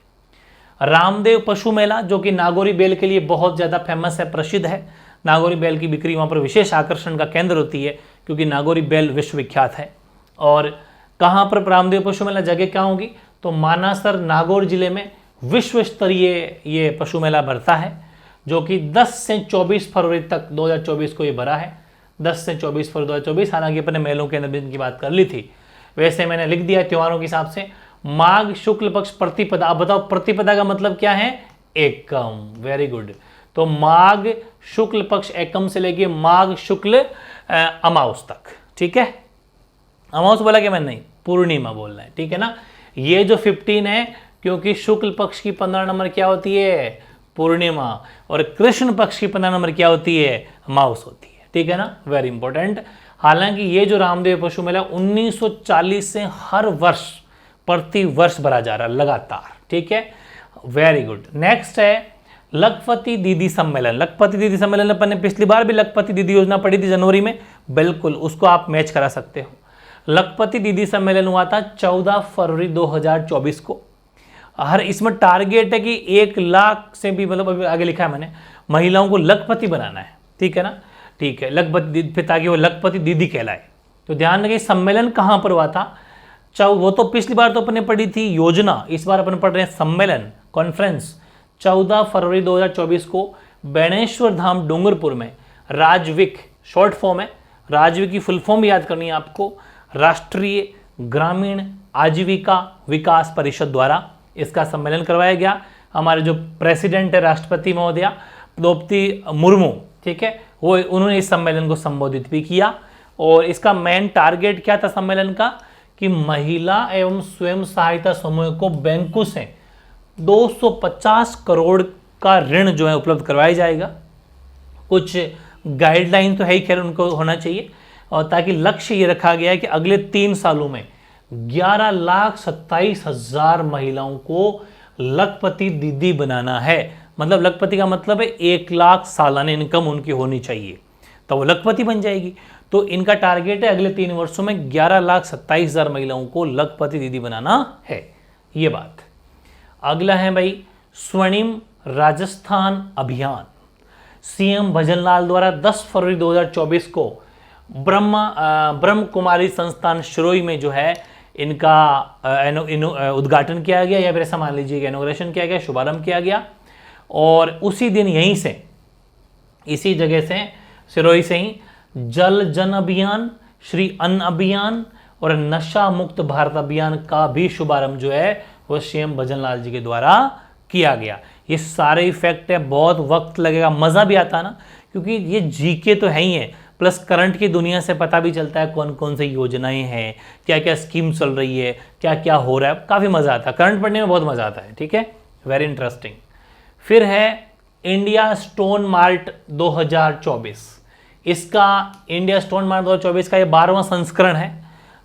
रामदेव पशु मेला, जो कि नागौरी बैल के लिए बहुत ज़्यादा फेमस है, प्रसिद्ध है। नागौरी बैल की बिक्री वहाँ पर विशेष आकर्षण का केंद्र होती है, क्योंकि नागौरी बैल विश्वविख्यात है। और कहाँ पर रामदेव पशु मेला, जगह क्या होगी? तो मानासर नागौर जिले में विश्व स्तरीय ये पशु मेला भरता है, जो कि 10 से 24 फरवरी तक 2024 को ये भरा है। 10 से 24 फरवरी 2024। हालांकि अपने मेलों के अंदर भी इनकी बात कर ली थी, वैसे मैंने लिख दिया त्योहारों के हिसाब से। माघ शुक्ल पक्ष प्रतिपदा, अब बताओ प्रतिपदा का मतलब क्या है? एकम, वेरी गुड। तो माघ शुक्ल पक्ष एकम से लेके माघ शुक्ल अमावस तक, ठीक है। अमावस बोला कि मैंने नहीं, पूर्णिमा बोलना है, ठीक है ना। ये जो 15 है, क्योंकि शुक्ल पक्ष की 15 नंबर क्या होती है? पूर्णिमा, और कृष्ण पक्ष की 15 नंबर क्या होती है? अमावस होती है, ठीक है ना, वेरी इंपॉर्टेंट। हालांकि ये जो रामदेव पशु मेला 1940 से हर वर्ष प्रति वर्ष भरा जा रहा है लगातार, ठीक है, वेरी गुड। नेक्स्ट है लखपति दीदी सम्मेलन। लखपति दीदी सम्मेलन अपन ने पिछली बार भी लखपति दीदी योजना पढ़ी थी जनवरी में, बिल्कुल उसको आप मैच करा सकते हो। लखपति दीदी सम्मेलन हुआ था 14 फरवरी 2024 को। हर इसमें टारगेट है कि 1 लाख से भी, मतलब अभी आगे लिखा है मैंने, महिलाओं को लखपति बनाना है, ठीक है ना, ठीक है, लखपति, ताकि वो लखपति दीदी कहलाए। तो ध्यान रखिए सम्मेलन कहाँ पर हुआ था? वो तो पिछली बार तो अपने पढ़ी थी योजना, इस बार अपन पढ़ रहे हैं सम्मेलन, कॉन्फ्रेंस। 14 फरवरी 2024 को बेणेश्वर धाम डूंगरपुर में राजविक, शॉर्ट फॉर्म है, राजविक की फुल फॉर्म भी याद करनी है आपको, राष्ट्रीय ग्रामीण आजीविका विकास परिषद द्वारा इसका सम्मेलन करवाया गया। हमारे जो प्रेसिडेंट है राष्ट्रपति महोदया द्रौपदी मुर्मू, ठीक है, वो उन्होंने इस सम्मेलन को संबोधित भी किया। और इसका मेन टारगेट क्या था सम्मेलन का? कि महिला एवं स्वयं सहायता समूह को बैंकों से 250 करोड़ का ऋण जो है उपलब्ध करवाया जाएगा। कुछ गाइडलाइन तो है ही, खैर उनको होना चाहिए, और ताकि लक्ष्य ये रखा गया है कि अगले 3 सालों में 11,27,000 महिलाओं को लखपति दीदी बनाना है। मतलब लखपति का मतलब है 1 लाख सालाना इनकम उनकी होनी चाहिए, तो वो लखपति बन जाएगी। तो इनका टारगेट है अगले 3 वर्षों में 11,27,000 महिलाओं को लखपति दीदी बनाना है, ये बात। अगला है भाई स्वर्णिम राजस्थान अभियान। सीएम भजनलाल द्वारा 10 फरवरी 2024 को ब्रह्म कुमारी संस्थान शिरोई में जो है इनका उद्घाटन किया गया, या फिर ऐसा मान लीजिए इनॉग्रेशन किया गया, शुभारंभ किया गया। और उसी दिन यहीं से, इसी जगह से, सिरोही से ही जल जन अभियान, श्री अन्न अभियान और नशा मुक्त भारत अभियान का भी शुभारंभ जो है वो सीएम भजनलाल जी के द्वारा किया गया। ये सारे इफेक्ट है, बहुत वक्त लगेगा, मजा भी आता ना, क्योंकि ये जीके तो है ही है, प्लस करंट की दुनिया से पता भी चलता है कौन कौन सी योजनाएं हैं, क्या क्या स्कीम चल रही है, क्या क्या हो रहा है, काफ़ी मज़ा आता है, करंट पढ़ने में बहुत मज़ा आता है। ठीक है, वेरी इंटरेस्टिंग। फिर है इंडिया स्टोन मार्ट 2024। इसका इंडिया स्टोन मार्ट 2024 का ये 12वां संस्करण है,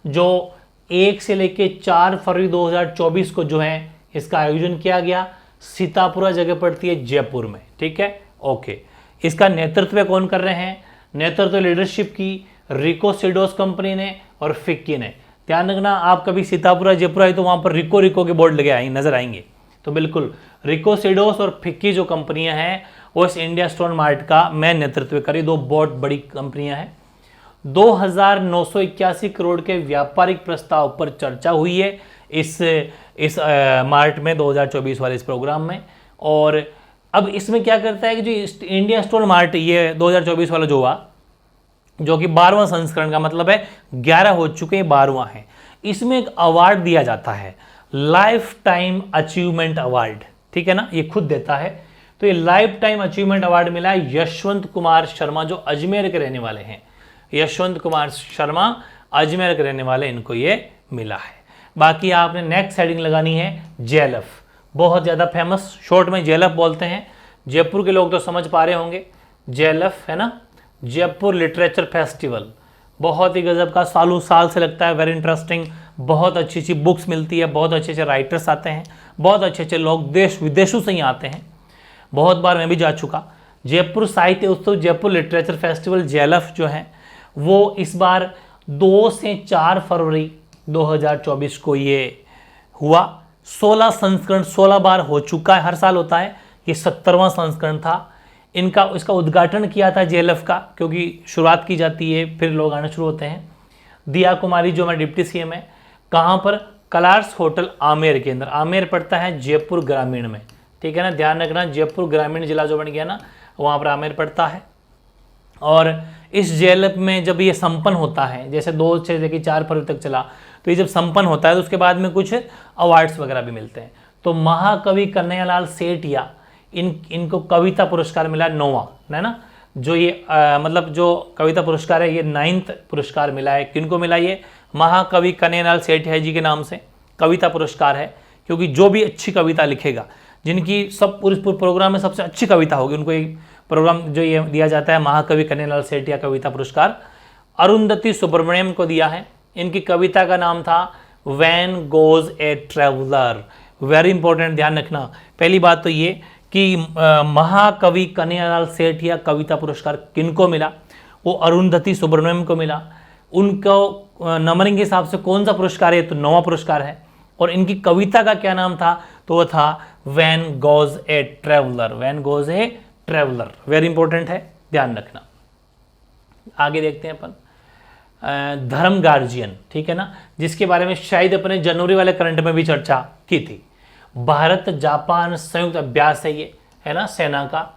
जो 1 से लेके 4 फरवरी 2024 को जो है इसका आयोजन किया गया। सीतापुरा जगह पड़ती है जयपुर में। ठीक है, ओके। इसका नेतृत्व कौन कर रहे हैं? नेतृत्व लीडरशिप की रिको सीडोस कंपनी ने और फिक्की ने। ध्यान रखना, आप कभी सीतापुरा जयपुर आए तो वहां पर रिको के बोर्ड लगे आएंगे, नजर आएंगे, तो बिल्कुल रिको सीडोस और फिक्की जो कंपनियां हैं वो इस इंडिया स्टोन मार्ट का मैं नेतृत्व करी, 2 बहुत बड़ी कंपनियां हैं। 2,981 करोड़ के व्यापारिक प्रस्ताव पर चर्चा हुई है इस मार्ट में 2024 वाले इस प्रोग्राम में। और अब इसमें क्या करता है कि जो इंडिया स्टोन मार्ट ये 2024 वाला जो हुआ, जो कि 12वां संस्करण का मतलब है 11 हो चुके हैं, 12वां है, इसमें एक अवार्ड दिया जाता है, लाइफ टाइम अचीवमेंट अवार्ड। ठीक है ना, ये खुद देता है। तो ये लाइफ टाइम अचीवमेंट अवार्ड मिला है यशवंत कुमार शर्मा, जो अजमेर के रहने वाले हैं। यशवंत कुमार शर्मा अजमेर के रहने वाले, इनको ये मिला है। बाकी आपने नेक्स्ट हेडिंग लगानी है जेएलएफ, बहुत ज़्यादा फेमस, शॉर्ट में जेएलएफ बोलते हैं। जयपुर के लोग तो समझ पा रहे होंगे, जेएलएफ है ना, जयपुर लिटरेचर फेस्टिवल, बहुत ही गजब का, सालों साल से लगता है, वेरी इंटरेस्टिंग। बहुत अच्छी अच्छी बुक्स मिलती है, बहुत अच्छे अच्छे राइटर्स आते हैं, बहुत अच्छे अच्छे लोग देश विदेशों से ही आते हैं, बहुत बार मैं भी जा चुका। जयपुर साहित्य उत्सव, जयपुर लिटरेचर फेस्टिवल जेएलएफ जो है वो इस बार 2 से 4 फरवरी 2024 को ये हुआ। 16 संस्करण 16 बार हो चुका है, हर साल होता है, ये 70वां संस्करण था। इसका उद्घाटन किया था जेएलएफ का, क्योंकि शुरुआत की जाती है फिर लोग आना शुरू होते हैं। दिया कुमारी जो हमारे डिप्टी सीएम है, कहाँ पर? कलार्स होटल आमेर के अंदर, आमेर पड़ता है जयपुर ग्रामीण में। ठीक है ना, ध्यान रखना, जयपुर ग्रामीण जिला जो बन गया ना, वहाँ पर आमेर पड़ता है। और इस जेएलएफ में जब ये संपन्न होता है, जैसे 2 से लेकर 4 फरवरी तक चला, तो ये जब संपन्न होता है तो उसके बाद में कुछ अवार्ड्स वगैरह भी मिलते हैं। तो महाकवि कन्हैयालाल सेठिया, इनको कविता पुरस्कार मिला 9वां, है ना, जो ये मतलब जो कविता पुरस्कार है ये 9th पुरस्कार मिला है। किनको मिला? ये महाकवि कन्हैयालाल सेठिया जी के नाम से कविता पुरस्कार है, क्योंकि जो भी अच्छी कविता लिखेगा, जिनकी सब पूरे प्रोग्राम में सबसे अच्छी कविता होगी, उनको एक प्रोग्राम जो ये दिया जाता है महाकवि कन्हैयालाल सेठिया कविता पुरस्कार। अरुंधति सुब्रमण्यम को दिया है, इनकी कविता का नाम था when goes a traveller. Very important, ध्यान रखना। पहली बात तो ये कि महाकवि कन्हैयालाल सेठिया कविता पुरस्कार किनको मिला? वो अरुंधति सुब्रमण्यम को मिला। उनको नंबरिंग के हिसाब से कौन सा पुरस्कार है? तो 9वां पुरस्कार है। और इनकी कविता का क्या नाम था? तो वो था when goes a traveller, when goes a traveller. Very important है, ध्यान रखना। आगे देखते हैं अपन धर्म गार्जियन, ठीक है ना, जिसके बारे में शायद अपने जनवरी वाले करंट में भी चर्चा की थी। भारत जापान संयुक्त अभ्यास है ये, है ना, सेना का।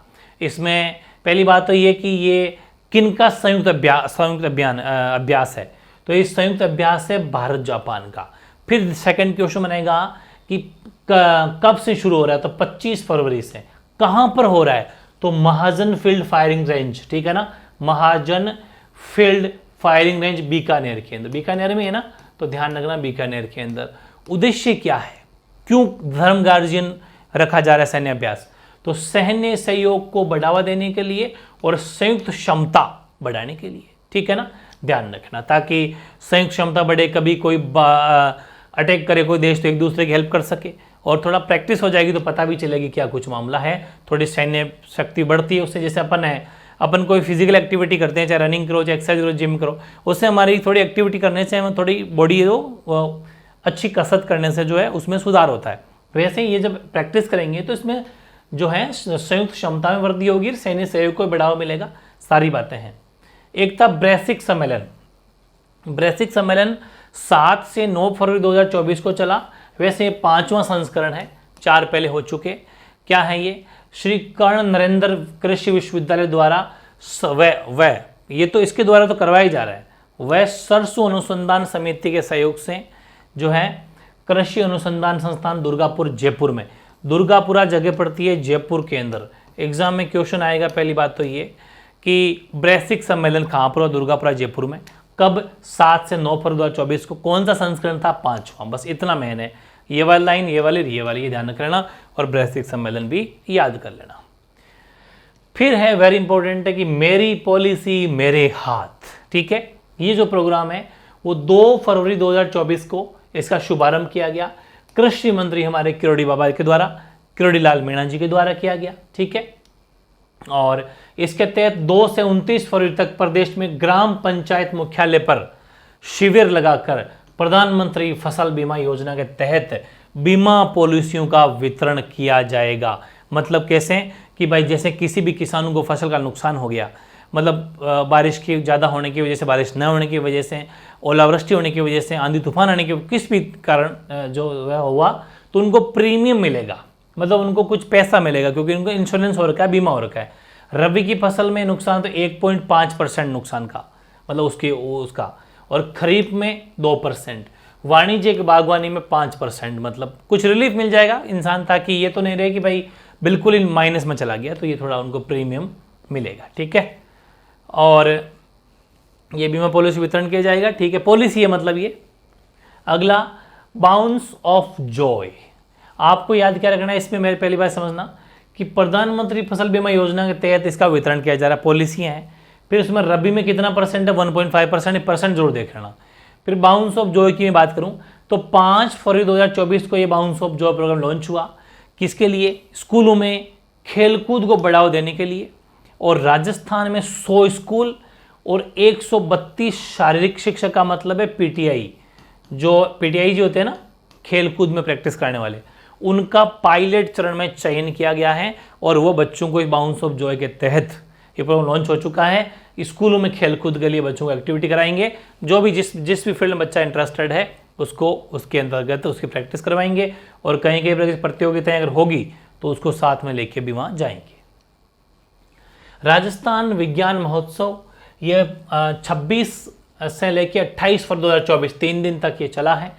इसमें पहली बात तो ये कि ये किनका संयुक्त अभ्यास है? तो ये संयुक्त अभ्यास है भारत जापान का। फिर सेकंड क्वेश्चन बनेगा कि कब से शुरू हो रहा है? तो 25 फरवरी से। कहां पर हो रहा है? तो महाजन फील्ड फायरिंग रेंज, ठीक है ना, महाजन फील्ड फायरिंग रेंज बीकानेर के अंदर, बीकानेर में है ना, तो ध्यान रखना बीकानेर के अंदर। उद्देश्य क्या है? क्यों धर्म गार्जियन रखा जा रहा है सैन्य अभ्यास? तो सैन्य सहयोग को बढ़ावा देने के लिए और संयुक्त क्षमता बढ़ाने के लिए, ठीक है ना, ध्यान रखना, ताकि संयुक्त क्षमता बढ़े, कभी कोई अटैक करे कोई देश तो एक दूसरे की हेल्प कर सके, और थोड़ा प्रैक्टिस हो जाएगी तो पता भी चलेगी क्या कुछ मामला है, थोड़ी सैन्य शक्ति बढ़ती है उससे। जैसे अपन कोई फिजिकल एक्टिविटी करते हैं, चाहे रनिंग करो, चाहे एक्सरसाइज करो, जिम करो, उससे हमारी थोड़ी एक्टिविटी करने से हमें थोड़ी बॉडी अच्छी कसरत करने से जो है उसमें सुधार होता है। वैसे ही ये जब प्रैक्टिस करेंगे तो इसमें जो है संयुक्त क्षमता में वृद्धि होगी, सैन्य सहयोग को बढ़ावा मिलेगा, सारी बातें हैं। एक था ब्रेसिक सम्मेलन। ब्रेसिक सम्मेलन 7 से 9 फरवरी 2024 को चला। वैसे 5वां संस्करण है, 4 पहले हो चुके। क्या है ये? श्री कर्ण नरेंद्र कृषि विश्वविद्यालय द्वारा ये तो इसके द्वारा तो करवाया जा रहा है, वह सरसों अनुसंधान समिति के सहयोग से जो है कृषि अनुसंधान संस्थान दुर्गापुर जयपुर में, दुर्गापुरा जगह पड़ती है जयपुर के अंदर। एग्जाम में क्वेश्चन आएगा, पहली बात तो ये कि ब्रेसिक सम्मेलन कहाँ पर हुआ? दुर्गापुरा जयपुर में। कब? 7 से 9 फरवरी 2024 को। कौन सा संस्करण था? 5वां। बस इतना मैंने है, ये वाली लाइन, ये वाली ये ध्यान रख लेना, और ब्रेसिक सम्मेलन भी याद कर लेना। फिर है वेरी इंपॉर्टेंट है कि मेरी पॉलिसी मेरे हाथ। ठीक है, ये जो प्रोग्राम है वो 2 फरवरी 2024 को इसका शुभारंभ किया गया, कृषि मंत्री हमारे किरोड़ी बाबा के द्वारा, किरोड़ी लाल मीणा जी के द्वारा किया गया। ठीक है, और इसके तहत 2 से 29 फरवरी तक प्रदेश में ग्राम पंचायत मुख्यालय पर शिविर लगाकर प्रधानमंत्री फसल बीमा योजना के तहत बीमा पॉलिसियों का वितरण किया जाएगा। मतलब कैसे कि भाई जैसे किसी भी किसानों को फसल का नुकसान हो गया, मतलब बारिश की ज़्यादा होने की वजह से, बारिश न होने की वजह से, ओलावृष्टि होने की वजह से, आंधी तूफान आने के किस भी कारण जो वह हुआ, तो उनको प्रीमियम मिलेगा, मतलब उनको कुछ पैसा मिलेगा क्योंकि उनको इंश्योरेंस हो रखा है, बीमा हो रखा है। रबी की फसल में नुकसान तो 1.5% नुकसान का, मतलब उसका, और खरीफ में 2%, वाणिज्यिक बागवानी में 5%, मतलब कुछ रिलीफ मिल जाएगा इंसान, ताकि ये तो नहीं रहे कि भाई बिल्कुल ही माइनस में चला गया, तो ये थोड़ा उनको प्रीमियम मिलेगा। ठीक है, और ये बीमा पॉलिसी वितरण किया जाएगा। ठीक है, पॉलिसी है मतलब ये। अगला बाउंस ऑफ जॉय, आपको याद क्या रखना है इसमें, मेरे पहली बात समझना कि प्रधानमंत्री फसल बीमा योजना के तहत इसका वितरण किया जा रहा है, पॉलिसियाँ हैं। फिर उसमें रबी में कितना परसेंट है? 1.5%, परसेंट जोड़ देख लेना। फिर बाउंस ऑफ जॉय की मैं बात करूं तो 5 फरवरी 2024 को ये bounce of joy program launch हुआ। किसके लिए? स्कूलों में खेलकूद को बढ़ावा देने के लिए, और राजस्थान में 100 स्कूल और 132 शारीरिक शिक्षा का मतलब है पीटीआई, जो होते हैं ना खेलकूद में प्रैक्टिस करने वाले, उनका पायलट चरण में चयन किया गया है, और वो बच्चों को इस बाउंस ऑफ जॉय के तहत ये प्रोग्राम लॉन्च हो चुका है। स्कूलों में खेलकूद के लिए बच्चों को एक्टिविटी कराएंगे, जो भी जिस भी फील्ड में बच्चा इंटरेस्टेड है उसको उसके अंतर्गत उसकी प्रैक्टिस करवाएंगे, और कहीं कहीं प्रतियोगिताएं अगर होगी तो उसको साथ में लेके भी वहाँ जाएंगे। राजस्थान विज्ञान महोत्सव ये 26 से लेकर 28 फरवरी 2024 3 दिन तक ये चला है।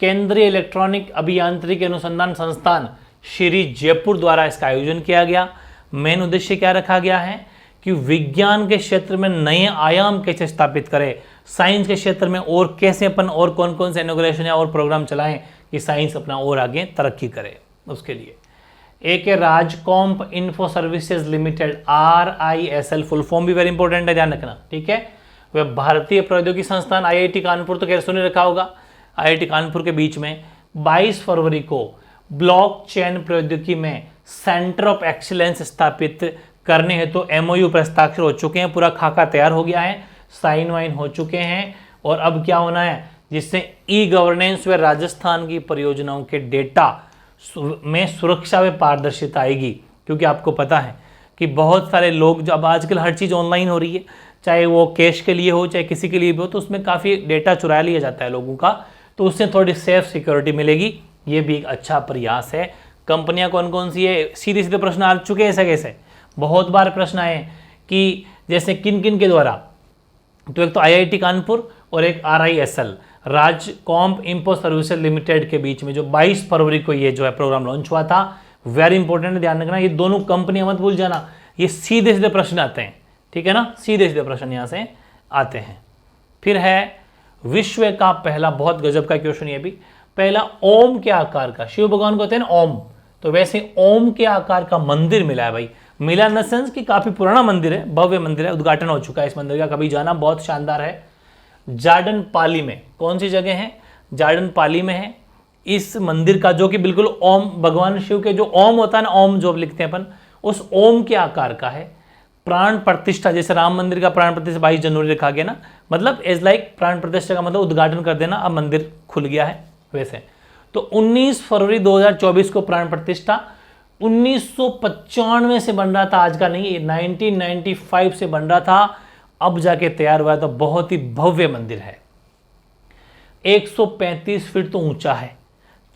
केंद्रीय इलेक्ट्रॉनिक अभियांत्रिकी अनुसंधान संस्थान श्री जयपुर द्वारा इसका आयोजन किया गया। मेन उद्देश्य क्या रखा गया है कि विज्ञान के क्षेत्र में नए आयाम कैसे स्थापित करें, साइंस के क्षेत्र में और कैसे अपन और कौन कौन से इनोग्रेशन या और प्रोग्राम चलाएं कि साइंस अपना और आगे तरक्की करे। उसके लिए एक है RajComp info services limited, RISL, full form भी वेरी इंपॉर्टेंट है, ध्यान रखना। ठीक है, वह भारतीय प्रौद्योगिकी संस्थान IIT कानपुर, तो खैर सुन रखा होगा, IIT कानपुर के बीच में 22 फरवरी को ब्लॉकचेन प्रौद्योगिकी में सेंटर ऑफ एक्सीलेंस स्थापित करने हेतु MOU पर हस्ताक्षर हो चुके हैं, पूरा खाका तैयार हो गया है, साइन वाइन हो चुके हैं, और अब क्या होना है, जिससे ई-गवर्नेंस व राजस्थान की परियोजनाओं के डेटा में सुरक्षा व पारदर्शिता आएगी। क्योंकि आपको पता है कि बहुत सारे लोग, जब आजकल हर चीज़ ऑनलाइन हो रही है, चाहे वो कैश के लिए हो चाहे किसी के लिए भी हो, तो उसमें काफ़ी डेटा चुरा लिया जाता है लोगों का, तो उससे थोड़ी सेफ सिक्योरिटी मिलेगी। ये भी एक अच्छा प्रयास है। कंपनियां कौन कौन सी है, सीधे सीधे प्रश्न आ चुके हैं, ऐसे कैसे बहुत बार प्रश्न आए कि जैसे किन किन के द्वारा, तो एक तो IIT कानपुर और एक RISL, RajComp info services limited के बीच में जो 22 फरवरी को ये जो है प्रोग्राम लॉन्च हुआ था। वेरी इंपॉर्टेंट है, ध्यान रखना, ये दोनों कंपनियां मत भूल जाना, ये सीधे सीधे प्रश्न आते हैं। ठीक है ना, सीधे सीधे प्रश्न यहाँ से आते हैं। फिर है विश्व का पहला, बहुत गजब का क्वेश्चन ये भी, पहला ओम के आकार का, शिव भगवान को होते हैं ना ओम, तो वैसे ओम के आकार का मंदिर मिला है भाई। मिला इन द सेंस कि काफी पुराना मंदिर है, भव्य मंदिर है, उद्घाटन हो चुका है इस मंदिर का, कभी जाना, बहुत शानदार है। जार्डन पाली में, कौन सी जगह है? जार्डन पाली में है। इस मंदिर का, जो कि बिल्कुल ओम, भगवान शिव के जो ओम होता है ना, ओम जो लिखते हैं अपन, उस ओम के आकार का है। प्राण प्रतिष्ठा, जैसे राम मंदिर का प्राण प्रतिष्ठा 22 जनवरी लिखा गया ना, मतलब एज लाइक प्राण प्रतिष्ठा का मतलब उद्घाटन कर देना, अब मंदिर खुल गया है वैसे। तो 19 फरवरी 2024 को प्राण प्रतिष्ठा, 1995 से बन रहा था, आज का नहीं, 1995 से बन रहा था, अब जाके तैयार हुआ। तो बहुत ही भव्य मंदिर है, 135 फीट तो ऊंचा है,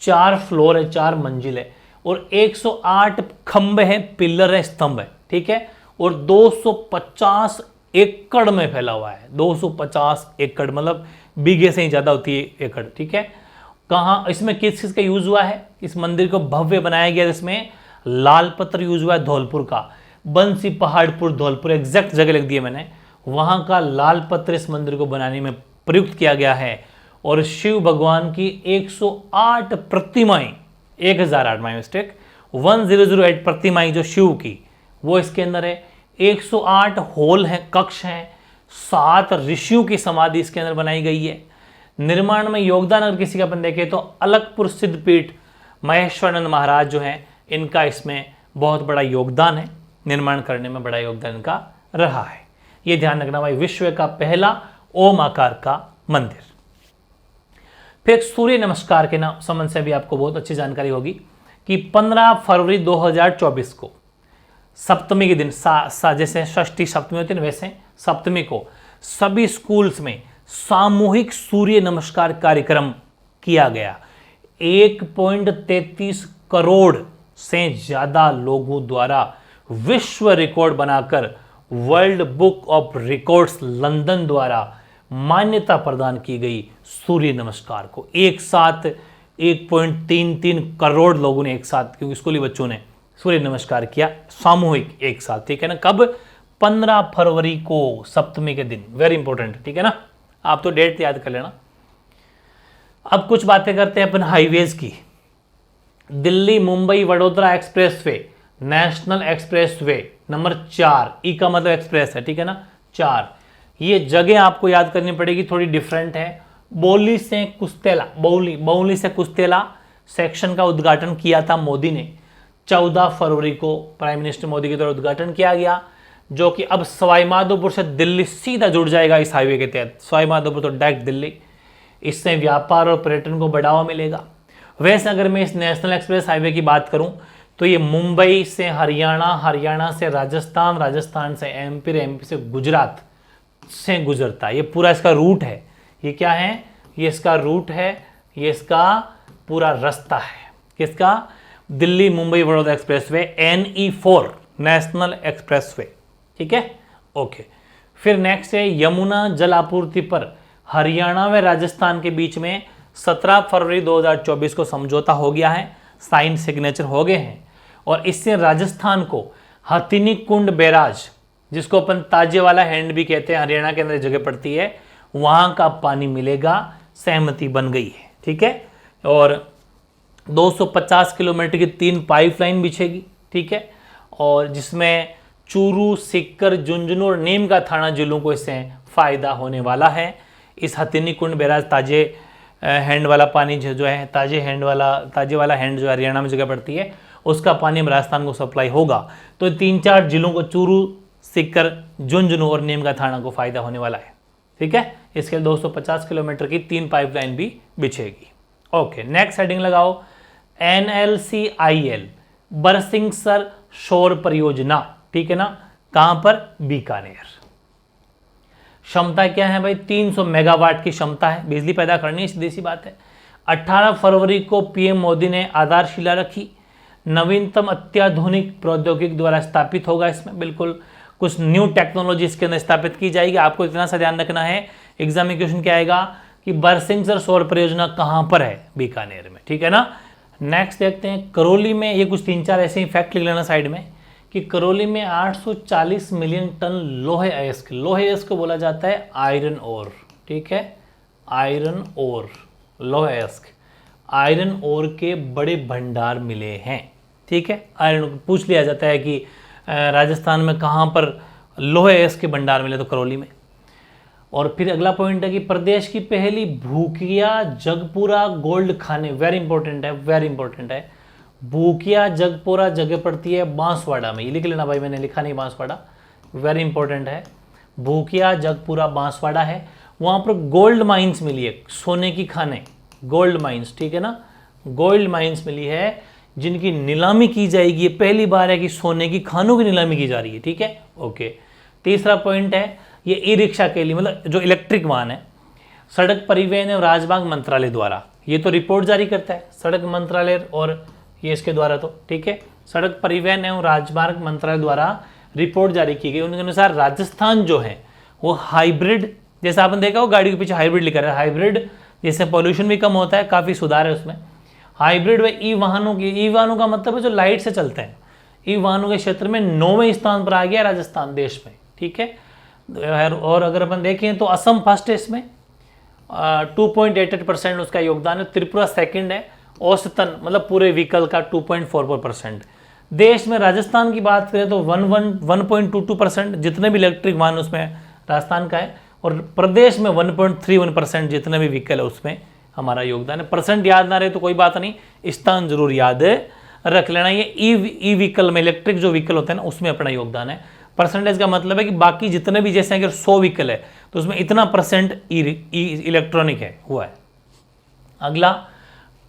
4 फ्लोर है, 4 मंजिल है, और 108 खंभे हैं, पिलर है, स्तंभ है, ठीक है। और 250 एकड़ में फैला हुआ है, 250 एकड़, मतलब बीघे से ही ज्यादा होती है एकड़, ठीक है। कहाँ, इसमें किस चीज का यूज हुआ है, इस मंदिर को भव्य बनाया गया, जिसमें लाल पत्थर यूज हुआ है धौलपुर का, बंसी पहाड़पुर धौलपुर, एग्जैक्ट जगह लिख दी है मैंने, वहां का लाल पत्थर इस मंदिर को बनाने में प्रयुक्त किया गया है। और शिव भगवान की 108 प्रतिमाएं, 1008 माई मिस्टेक, 1008 प्रतिमाएं जो शिव की, वो इसके अंदर है। 108 होल हैं, कक्ष हैं, 7 ऋषियों की समाधि इसके अंदर बनाई गई है। निर्माण में योगदान अगर किसी का अपन देखें तो अलगपुर सिद्धपीठ महेश्वरानंद महाराज जो हैं, इनका इसमें बहुत बड़ा योगदान है, निर्माण करने में बड़ा योगदान इनका रहा है। ये ध्यान रखना भाई, विश्व का पहला ओम आकार का मंदिर। फिर सूर्य नमस्कार के नाम संबंध से भी आपको बहुत अच्छी जानकारी होगी कि 15 फरवरी 2024 को सप्तमी के दिन, जैसे षष्ठी सप्तमी होती है ना, वैसे सप्तमी को सभी स्कूल्स में सामूहिक सूर्य नमस्कार कार्यक्रम किया गया। 1.33 करोड़ से ज्यादा लोगों द्वारा विश्व रिकॉर्ड बनाकर world book of records London द्वारा मान्यता प्रदान की गई सूर्य नमस्कार को। एक साथ 1.33 करोड़ लोगों ने एक साथ, क्योंकि स्कूली बच्चों ने सूर्य नमस्कार किया सामूहिक एक साथ, ठीक है ना। कब? 15 फरवरी को, सप्तमी के दिन, वेरी इंपॉर्टेंट, ठीक है ना। आप तो डेट याद कर लेना। अब कुछ बातें करते हैं अपन हाईवेज की। Delhi Mumbai Vadodara expressway, national expressway number 4, ई का मतलब एक्सप्रेस है, ठीक है ना, 4। ये जगह आपको याद करनी पड़ेगी, थोड़ी डिफरेंट है। बौली से कुस्तेला, बौली से कुस्तेला सेक्शन का उद्घाटन किया था मोदी ने, 14 फरवरी को प्राइम मिनिस्टर मोदी के द्वारा उद्घाटन किया गया, जो कि अब सवाई माधोपुर से दिल्ली सीधा जुड़ जाएगा इस हाईवे के तहत। सवाई माधोपुर तो डायरेक्ट दिल्ली, इससे व्यापार और पर्यटन को बढ़ावा मिलेगा। वैसे अगर मैं इस नेशनल एक्सप्रेस हाईवे की बात करूं तो ये मुंबई से हरियाणा, हरियाणा से राजस्थान, राजस्थान से एमपी, एमपी से गुजरात से गुजरता है। ये पूरा इसका रूट है। ये क्या है? ये इसका रूट है, ये इसका पूरा रास्ता है। किसका? Delhi Mumbai Vadodara expressway, NE4 national expressway, ठीक है, ओके। फिर नेक्स्ट है यमुना जल आपूर्ति पर हरियाणा व राजस्थान के बीच में 17 फरवरी 2024 को समझौता हो गया है, साइन सिग्नेचर हो गए हैं। और इससे राजस्थान को हथिनी कुंड बैराज, जिसको अपन ताजे वाला हैंड भी कहते हैं, हरियाणा के अंदर जगह पड़ती है, वहां का पानी मिलेगा, सहमति बन गई है, ठीक है। और 250 किलोमीटर की 3 पाइपलाइन बिछेगी, ठीक है, और जिसमें चूरू, सिक्कर, झुंझुनू और नीम का थाना जिलों को इससे फायदा होने वाला है। इस हथिनी कुंड बैराज ताजे हैंड वाला पानी जो है, ताजे वाला हैंड जो हरियाणा में जगह पड़ती है, उसका पानी राजस्थान को सप्लाई होगा। तो 3-4 जिलों को, चूरू, सिक्कर, झुंझुनू और नीम का थाना को फायदा होने वाला है, ठीक है। इसके 250 किलोमीटर की 3 पाइपलाइन भी बिछेगी। ओके, नेक्स्ट हेडिंग लगाओ, NLCIL बरसिंगसर सौर परियोजना, ठीक है ना, कहां पर? बीकानेर। क्षमता क्या है भाई? 300 मेगावाट की क्षमता है, बिजली पैदा करनी है, सीधी सी बात है। 18 फरवरी को पीएम मोदी ने आधारशिला रखी। नवीनतम अत्याधुनिक प्रौद्योगिकी द्वारा स्थापित होगा, इसमें बिल्कुल कुछ न्यू टेक्नोलॉजी इसके अंदर स्थापित की जाएगी। आपको इतना सा ध्यान रखना है, एग्जाम में क्वेश्चन क्या आएगा कि बरसिंगसर सौर परियोजना कहां पर है? बीकानेर में, ठीक है ना। नेक्स्ट देखते हैं करौली में, ये कुछ 3-4 ऐसे ही फैक्ट लिख लेना साइड में, कि करौली में 840 मिलियन टन लोहे अयस्क, लोहे अयस्क को बोला जाता है आयरन ओर, ठीक है, आयरन ओर, लोहे अयस्क, आयरन ओर के बड़े भंडार मिले हैं, ठीक है। आयरन पूछ लिया जाता है कि राजस्थान में कहाँ पर लोहे अयस्क के भंडार मिले, तो करौली में। और फिर अगला पॉइंट है कि प्रदेश की पहली भूकिया जगपुरा गोल्ड खाने, वेरी इंपॉर्टेंट है, वेरी इंपॉर्टेंट है। भूकिया जगपुरा जगह पड़ती है बांसवाड़ा में, ये लिख लेना भाई, मैंने लिखा नहीं बांसवाड़ा, वेरी इंपॉर्टेंट है। भूकिया जगपुरा बांसवाड़ा है, वहाँ पर गोल्ड माइंस मिली है, सोने की खाने, गोल्ड माइंस, ठीक है ना, गोल्ड माइंस मिली है जिनकी नीलामी की जाएगी। ये पहली बार है कि सोने की खानों की नीलामी की जा रही है, ठीक है, ओके। तीसरा पॉइंट है, ये ई रिक्शा के लिए, मतलब जो इलेक्ट्रिक वाहन है, सड़क परिवहन एवं राजमार्ग मंत्रालय द्वारा, ये तो रिपोर्ट जारी करता है सड़क मंत्रालय और ये इसके द्वारा, तो ठीक है, सड़क परिवहन एवं राजमार्ग मंत्रालय द्वारा रिपोर्ट जारी की गई। उनके अनुसार राजस्थान जो है वो हाइब्रिड, जैसा आपने देखा हो गाड़ी के पीछे हाइब्रिड लिखा है, हाइब्रिड जिससे पॉल्यूशन भी कम होता है, काफ़ी सुधार है उसमें। हाइब्रिड व ई वाहनों की, ई वाहनों का मतलब है जो लाइट से चलते हैं, ई वाहनों के क्षेत्र में 9वें स्थान पर आ गया राजस्थान देश में, ठीक है। और अगर अपन देखें तो असम फर्स्ट है इसमें, 2.88% उसका योगदान है। त्रिपुरा सेकंड है, औसतन मतलब पूरे व्हीकल का 2.44%। देश में राजस्थान की बात करें तो 1.22% जितने भी इलेक्ट्रिक वाहन उसमें राजस्थान का है, और प्रदेश में 1.31% जितने भी व्हीकल है उसमें हमारा योगदान है। परसेंट याद ना रहे तो कोई बात नहीं, स्थान जरूर याद रख लेना। ये ई व्हीकल में, इलेक्ट्रिक जो व्हीकल होते हैं ना, उसमें अपना योगदान है। परसेंटेज का मतलब है कि बाकी जितने भी, जैसे अगर 100 व्हीकल है तो उसमें इतना परसेंट इलेक्ट्रॉनिक है, हुआ है। अगला,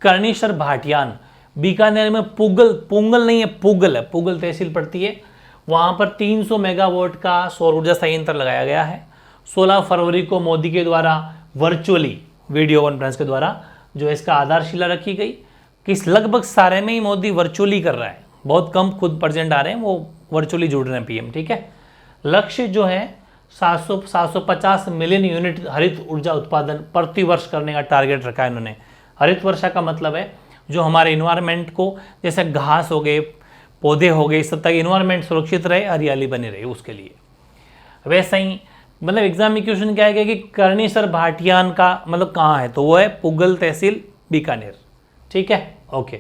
कर्णेश्वर भाटियान, बीकानेर में पुंगल नहीं है, पुगल है, पुगल तहसील पड़ती है, वहां पर 300 मेगावाट का सौर ऊर्जा संयंत्र लगाया गया है। 16 फरवरी को मोदी के द्वारा वर्चुअली वीडियो कॉन्फ्रेंस के द्वारा जो इसका आधारशिला रखी गई। किस लगभग सारे में ही मोदी वर्चुअली कर रहा है, बहुत कम खुद प्रेजेंट आ रहे हैं, वो वर्चुअली जुड़ रहे हैं पीएम, ठीक है। लक्ष्य जो है 750 मिलियन यूनिट हरित ऊर्जा उत्पादन प्रति वर्ष करने का टारगेट रखा है इन्होंने। हरित वर्षा का मतलब है जो हमारे इन्वायरमेंट को, जैसे घास हो गए, पौधे हो गए, इस सब तक इन्वायरमेंट सुरक्षित रहे, हरियाली बनी रहे, उसके लिए। वैसे ही मतलब एग्जाम में क्वेश्चन क्या है कि कर्णेश्वर भाटियान का मतलब कहाँ है, तो वो है पुगल तहसील बीकानेर, ठीक है, ओके।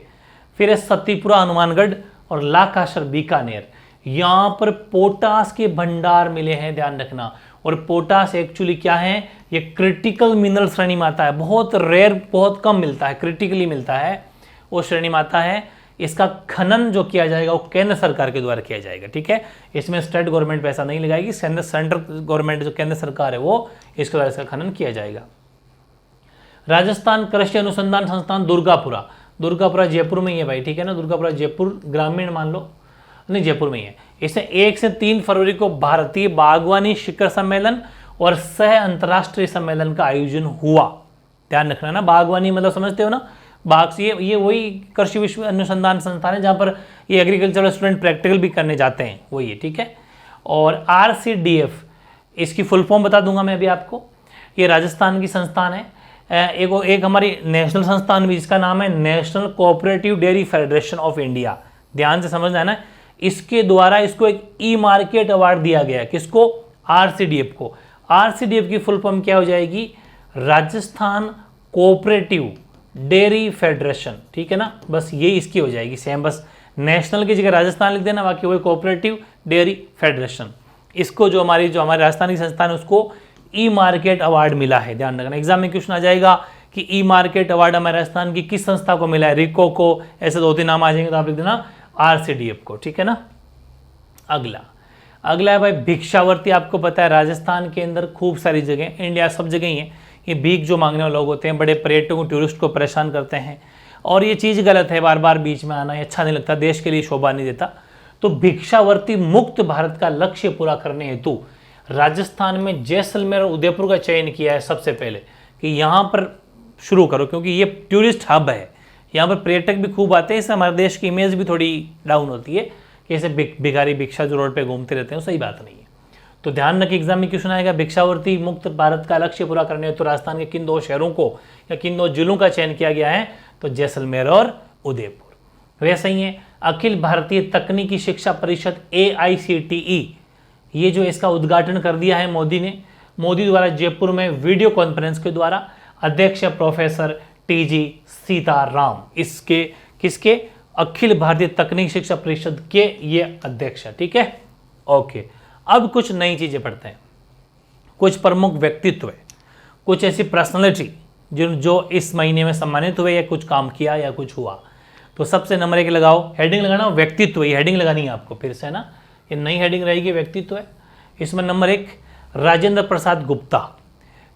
फिर है सतीपुरा हनुमानगढ़ और लाखाशर बीकानेर, यहाँ पर पोटास के भंडार मिले हैं, ध्यान रखना। और पोटास एक्चुअली क्या है, ये क्रिटिकल मिनरल श्रेणी में आता है, बहुत रेयर, बहुत कम मिलता है, क्रिटिकली मिलता है, वो श्रेणी में आता है। इसका खनन जो किया जाएगा वो केंद्र सरकार के द्वारा किया जाएगा, ठीक है। इसमें स्टेट गवर्नमेंट पैसा नहीं लगाएगी, सेंट्रल गवर्नमेंट जो केंद्र सरकार है वो इसके द्वारा इसका खनन किया जाएगा। राजस्थान कृषि अनुसंधान संस्थान दुर्गापुरा, दुर्गापुरा जयपुर में ही है भाई, ठीक है ना, दुर्गापुरा जयपुर ग्रामीण मान लो, नहीं जयपुर में ही है। इसमें 1 से 3 फरवरी को भारतीय बागवानी शिखर सम्मेलन और सह अंतर्राष्ट्रीय सम्मेलन का आयोजन हुआ, ध्यान रखना ना। बागवानी मतलब समझते हो ना, बाग से ये वही कृषि विश्व अनुसंधान संस्थान है जहाँ पर ये एग्रीकल्चरल स्टूडेंट प्रैक्टिकल भी करने जाते हैं, वही है, ठीक है। और RCDF, इसकी फुल फॉर्म बता दूंगा मैं अभी आपको, ये राजस्थान की संस्थान है। एक हमारी नेशनल संस्थान भी जिसका नाम है national cooperative dairy federation of India, ध्यान से समझना है ना। इसके द्वारा इसको एक ई मार्केट अवार्ड दिया गया है, किसको, RCDF को। RCDF की फुल फॉर्म क्या हो जाएगी, राजस्थान कोऑपरेटिव डेयरी फेडरेशन, ठीक है ना, बस ये इसकी हो जाएगी सेम, बस नेशनल की जगह राजस्थान लिख देना, बाकी वही कोऑपरेटिव डेयरी फेडरेशन। इसको जो हमारी राजस्थान की संस्थान है उसको ई मार्केट अवार्ड मिला है, ध्यान रखना। एग्जाम में क्वेश्चन आ जाएगा कि ई मार्केट अवार्ड हमारे राजस्थान की किस संस्था को मिला है, रिको को, ऐसे 2-3 नाम आ जाएंगे तो आप लिख देना RCDF को, ठीक है ना। अगला है भाई भिक्षावर्ती। आपको पता है राजस्थान के अंदर खूब सारी जगह, इंडिया सब जगह ही है, ये भीख जो मांगने वाले लोग होते हैं, बड़े पर्यटकों टूरिस्ट को परेशान करते हैं, और ये चीज़ गलत है, बार बार बीच में आना ये अच्छा नहीं लगता, देश के लिए शोभा नहीं देता। तो भिक्षावर्ती मुक्त भारत का लक्ष्य पूरा करने हेतु राजस्थान में जैसलमेर और उदयपुर का चयन किया है सबसे पहले कि यहाँ पर शुरू करो, क्योंकि ये टूरिस्ट हब है, यहाँ पर पर्यटक भी खूब आते हैं, इससे हमारे देश की इमेज भी थोड़ी डाउन होती है कि ऐसे भिखारी भिक्षा जो रोड पे घूमते रहते हैं, सही बात नहीं है। तो ध्यान रखिए एग्जाम में क्वेश्चन आएगा, भिक्षावर्ती मुक्त भारत का लक्ष्य पूरा करने हेतु राजस्थान के किन 2 शहरों को या किन 2 जिलों का चयन किया गया है, तो जैसलमेर और उदयपुर। वैसे ही है अखिल भारतीय तकनीकी शिक्षा परिषद AICTE, ये जो इसका उद्घाटन कर दिया है मोदी ने, मोदी द्वारा जयपुर में वीडियो कॉन्फ्रेंस के द्वारा। अध्यक्ष प्रोफेसर TG सीताराम, इसके किसके, अखिल भारतीय तकनीकी शिक्षा परिषद के ये अध्यक्ष है, ठीक है, ओके। अब कुछ नई चीजें पढ़ते हैं। कुछ प्रमुख व्यक्तित्व, कुछ ऐसी पर्सनैलिटी जो इस महीने में सम्मानित हुए या कुछ काम किया या कुछ हुआ। तो सबसे नंबर 1 लगाओ, हेडिंग लगाना व्यक्तित्व, ये हेडिंग लगानी है आपको फिर से, है ना, ये नई हेडिंग रहेगी, व्यक्तित्व है। इसमें नंबर 1 राजेंद्र प्रसाद गुप्ता।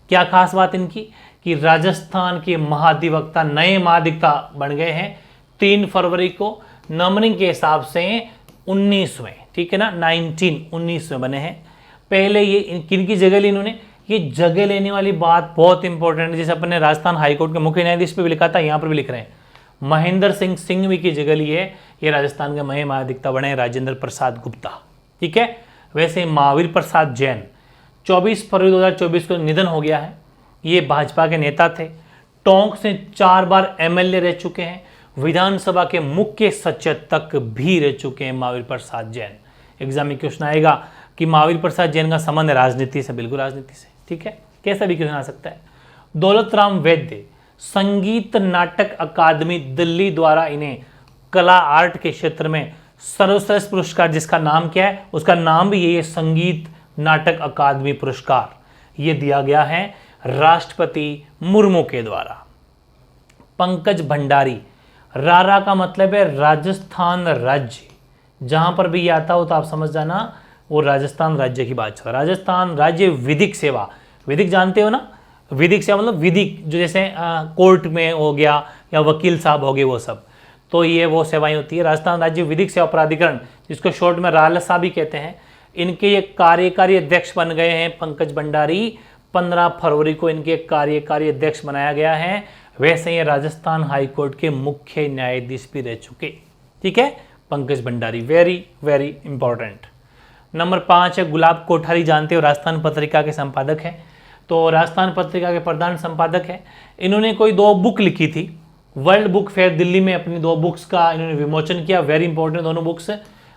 क्या खास बात इनकी कि राजस्थान के महाधिवक्ता, नए महाधिवक्ता बन गए हैं 3 फरवरी को, नंबरिंग के हिसाब से 19वें, ठीक है ना, 19 बने हैं। पहले ये किनकी जगह ली इन्होंने, ये जगह लेने वाली बात बहुत इंपॉर्टेंट है। जैसे अपने राजस्थान हाईकोर्ट के मुख्य न्यायाधीश पे भी लिखा था, यहाँ पर भी लिख रहे हैं, महेंद्र सिंह सिंघवी की जगह ली है, ये राजस्थान के नए महाधिवक्ता बने राजेंद्र प्रसाद गुप्ता, ठीक है। वैसे महावीर प्रसाद जैन 24 फरवरी 2024 को निधन हो गया है। ये भाजपा के नेता थे, टोंक से 4 बार एमएलए रह चुके हैं, विधानसभा के मुख्य सचेतक भी रह चुके हैं महावीर प्रसाद जैन। एग्जाम में क्वेश्चन आएगा कि महावीर प्रसाद जैन का संबंध राजनीति से, बिल्कुल राजनीति से, ठीक है, कैसा भी क्वेश्चन आ सकता है। दौलत राम वैद्य, संगीत नाटक अकादमी दिल्ली द्वारा इन्हें कला आर्ट के क्षेत्र में सर्वश्रेष्ठ पुरस्कार, जिसका नाम क्या है, उसका नाम भी यही है, संगीत नाटक अकादमी पुरस्कार, ये दिया गया है राष्ट्रपति मुर्मू के द्वारा। पंकज भंडारी, रारा का मतलब है राजस्थान राज्य, जहां पर भी ये आता हो तो आप समझ जाना वो राजस्थान राज्य की बात है। राजस्थान राज्य विधिक सेवा, विधिक जानते हो ना, विधिक सेवा मतलब विधिक, जो जैसे कोर्ट में हो गया या वकील साहब हो गए वो सब, तो ये वो सेवाएं होती है। राजस्थान राज्य विधिक सेवा प्राधिकरण, जिसको शॉर्ट में रालसा भी कहते हैं, इनके ये कार्यकारी अध्यक्ष बन गए हैं पंकज भंडारी। 15 फरवरी को इनके कार्यकारी अध्यक्ष बनाया गया है। वैसे ये राजस्थान हाईकोर्ट के मुख्य न्यायाधीश भी रह चुके, ठीक है, Pankaj Bhandari, very very important. Number 5 है गुलाब कोठारी, जानते हो राजस्थान पत्रिका के संपादक हैं, तो राजस्थान पत्रिका के प्रधान संपादक हैं। इन्होंने कोई 2 बुक लिखी थी, वर्ल्ड बुक फेयर दिल्ली में अपनी 2 बुक्स का इन्होंने विमोचन किया, वेरी इंपॉर्टेंट दोनों बुक्स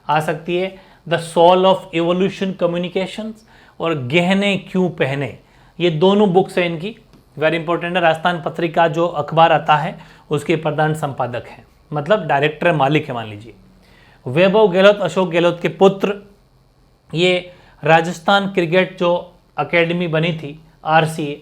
आ सकती है, the soul of evolution communications और गहने क्यों पहने, ये दोनों बुक्स हैं इनकी, वेरी इंपॉर्टेंट है। राजस्थान पत्रिका जो अखबार आता है उसके प्रधान संपादक हैं, मतलब डायरेक्टर मालिक है मान लीजिए। वैभव गहलोत, अशोक गहलोत के पुत्र, ये राजस्थान क्रिकेट जो अकेडमी बनी थी RCA,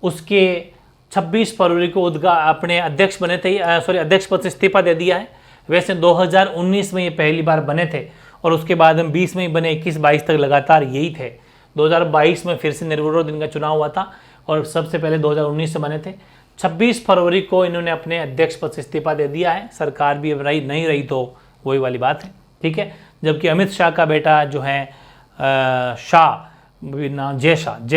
उसके 26 फरवरी को अपने अध्यक्ष बने थे, अध्यक्ष पद से इस्तीफा दे दिया है। वैसे 2019 में ये पहली बार बने थे और उसके बाद हम 20 में ही बने, 21-22 तक लगातार यही थे। 2022 में फिर से निर्विरोध इनका चुनाव हुआ था और सबसे पहले 2019 से बने थे। 26 फरवरी को इन्होंने अपने अध्यक्ष पद से इस्तीफा दे दिया है। सरकार भी अब नहीं रही तो वही वाली बात है, ठीक है। जबकि अमित शाह का बेटा जो है जय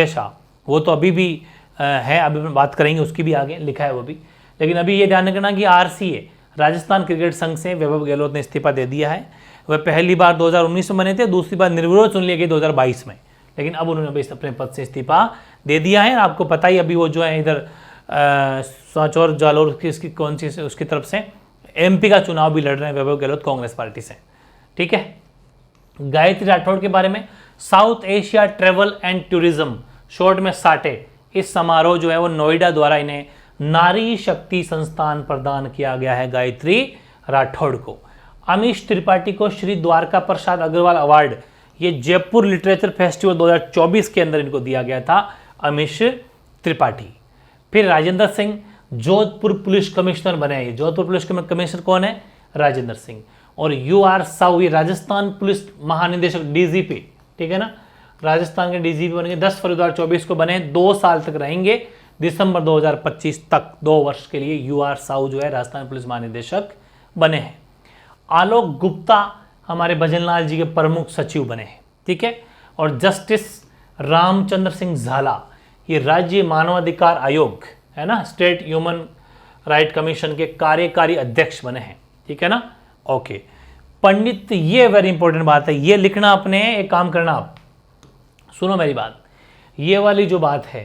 शाह, वो तो अभी भी है, अभी बात करेंगे उसकी भी, आगे लिखा है वो भी। लेकिन अभी ये ध्यान रखना कि RCA राजस्थान क्रिकेट संघ से वैभव गहलोत ने इस्तीफा दे दिया है। वह पहली बार 2019 में बने थे, दूसरी बार निर्विरोध चुन लिए गए 2022 में, लेकिन अब उन्होंने अभी अपने पद से इस्तीफा दे दिया है। आपको पता ही अभी वो जो है इधर सांचौर जालोर की इसकी कौन सी से उसकी तरफ से MP का चुनाव भी लड़ रहे हैं वैभव गहलोत कांग्रेस पार्टी से, ठीक है। गायत्री राठौड़ के बारे में, south Asia travel and tourism, short में साटे, इस समारोह जो है वो नोएडा द्वारा इन्हें नारी शक्ति संस्थान प्रदान किया गया है गायत्री राठौड़ को। अमीश त्रिपाठी को श्री द्वारका प्रसाद अग्रवाल अवार्ड, ये जयपुर लिटरेचर फेस्टिवल 2024 के अंदर इनको दिया गया था, अमीश त्रिपाठी। फिर राजेंद्र सिंह जोधपुर पुलिस कमिश्नर बने हैं। जोधपुर पुलिस कमिश्नर कौन है? राजेंद्र सिंह। और UR साहू, ये राजस्थान पुलिस महानिदेशक DGP, ठीक है ना, राजस्थान के DGP बनेंगे 10 फरवरी 2024 को बने, 2 साल तक रहेंगे, दिसंबर 2025 तक 2 वर्ष के लिए UR साहू जो है राजस्थान पुलिस महानिदेशक बने हैं। आलोक गुप्ता हमारे भजनलाल जी के प्रमुख सचिव बने हैं, ठीक है। और जस्टिस रामचंद्र सिंह झाला, ये राज्य मानवाधिकार आयोग है ना, स्टेट ह्यूमन राइट कमीशन के कार्यकारी अध्यक्ष बने हैं, ठीक है ना, ओके। पंडित, ये वेरी इंपॉर्टेंट बात है, ये लिखना अपने, एक काम करना आप सुनो मेरी बात, ये वाली जो बात है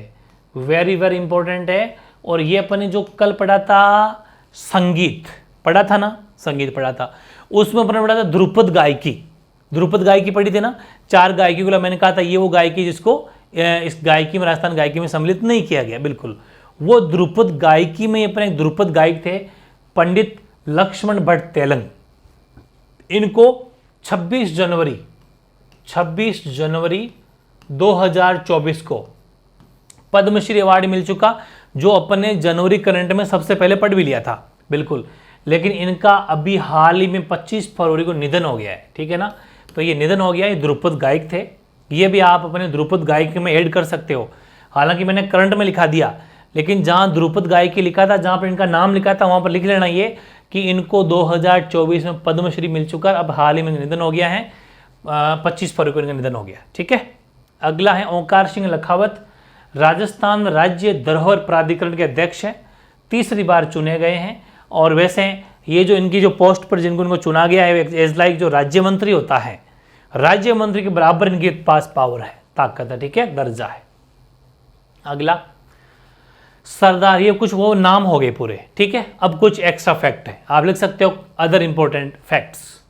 वेरी वेरी इंपॉर्टेंट है। और ये अपने जो कल पढ़ा था संगीत पढ़ा था ना, संगीत पढ़ा था, उसमें अपने पढ़ा था ध्रुपद गायकी, ध्रुपद गायकी पढ़ी थी ना, 4 गायकी को मैंने कहा था ये वो गायकी जिसको इस गायकी में, राजस्थान गायकी में सम्मिलित नहीं किया गया, बिल्कुल वो ध्रुपद गायकी में अपने ध्रुपद गायक थे पंडित लक्ष्मण भट्ट तेलंग। इनको 26 जनवरी 2024 को पद्मश्री अवार्ड मिल चुका, जो अपन ने जनवरी करंट में सबसे पहले पढ़ भी लिया था, बिल्कुल। लेकिन इनका अभी हाल ही में 25 फरवरी को निधन हो गया है, ठीक है ना। तो ये निधन हो गया, ये ध्रुपद गायक थे, ये भी आप अपने ध्रुपद गायक में ऐड कर सकते हो। हालांकि मैंने करंट में लिखा दिया, लेकिन जहाँ ध्रुपद गायकी लिखा था, जहाँ पर इनका नाम लिखा था, वहाँ पर लिख लेना ये कि इनको 2024 में पद्मश्री मिल चुका, अब हाल ही में निधन हो गया है, 25 फरवरी को इनका निधन हो गया, ठीक है। अगला है ओंकार सिंह लखावत, राजस्थान राज्य धरोहर प्राधिकरण के अध्यक्ष हैं, तीसरी बार चुने गए हैं। और वैसे ये जो इनकी जो पोस्ट पर जिनको इनको चुना गया है, एज लाइक जो राज्य मंत्री होता है, राज्य मंत्री के बराबर इनके पास पावर है, ताकत है, ठीक है, दर्जा है। अगला सरदार, ये कुछ वो नाम हो गए पूरे, ठीक है। अब कुछ एक्स्ट्रा फैक्ट है, आप लिख सकते हो other important facts.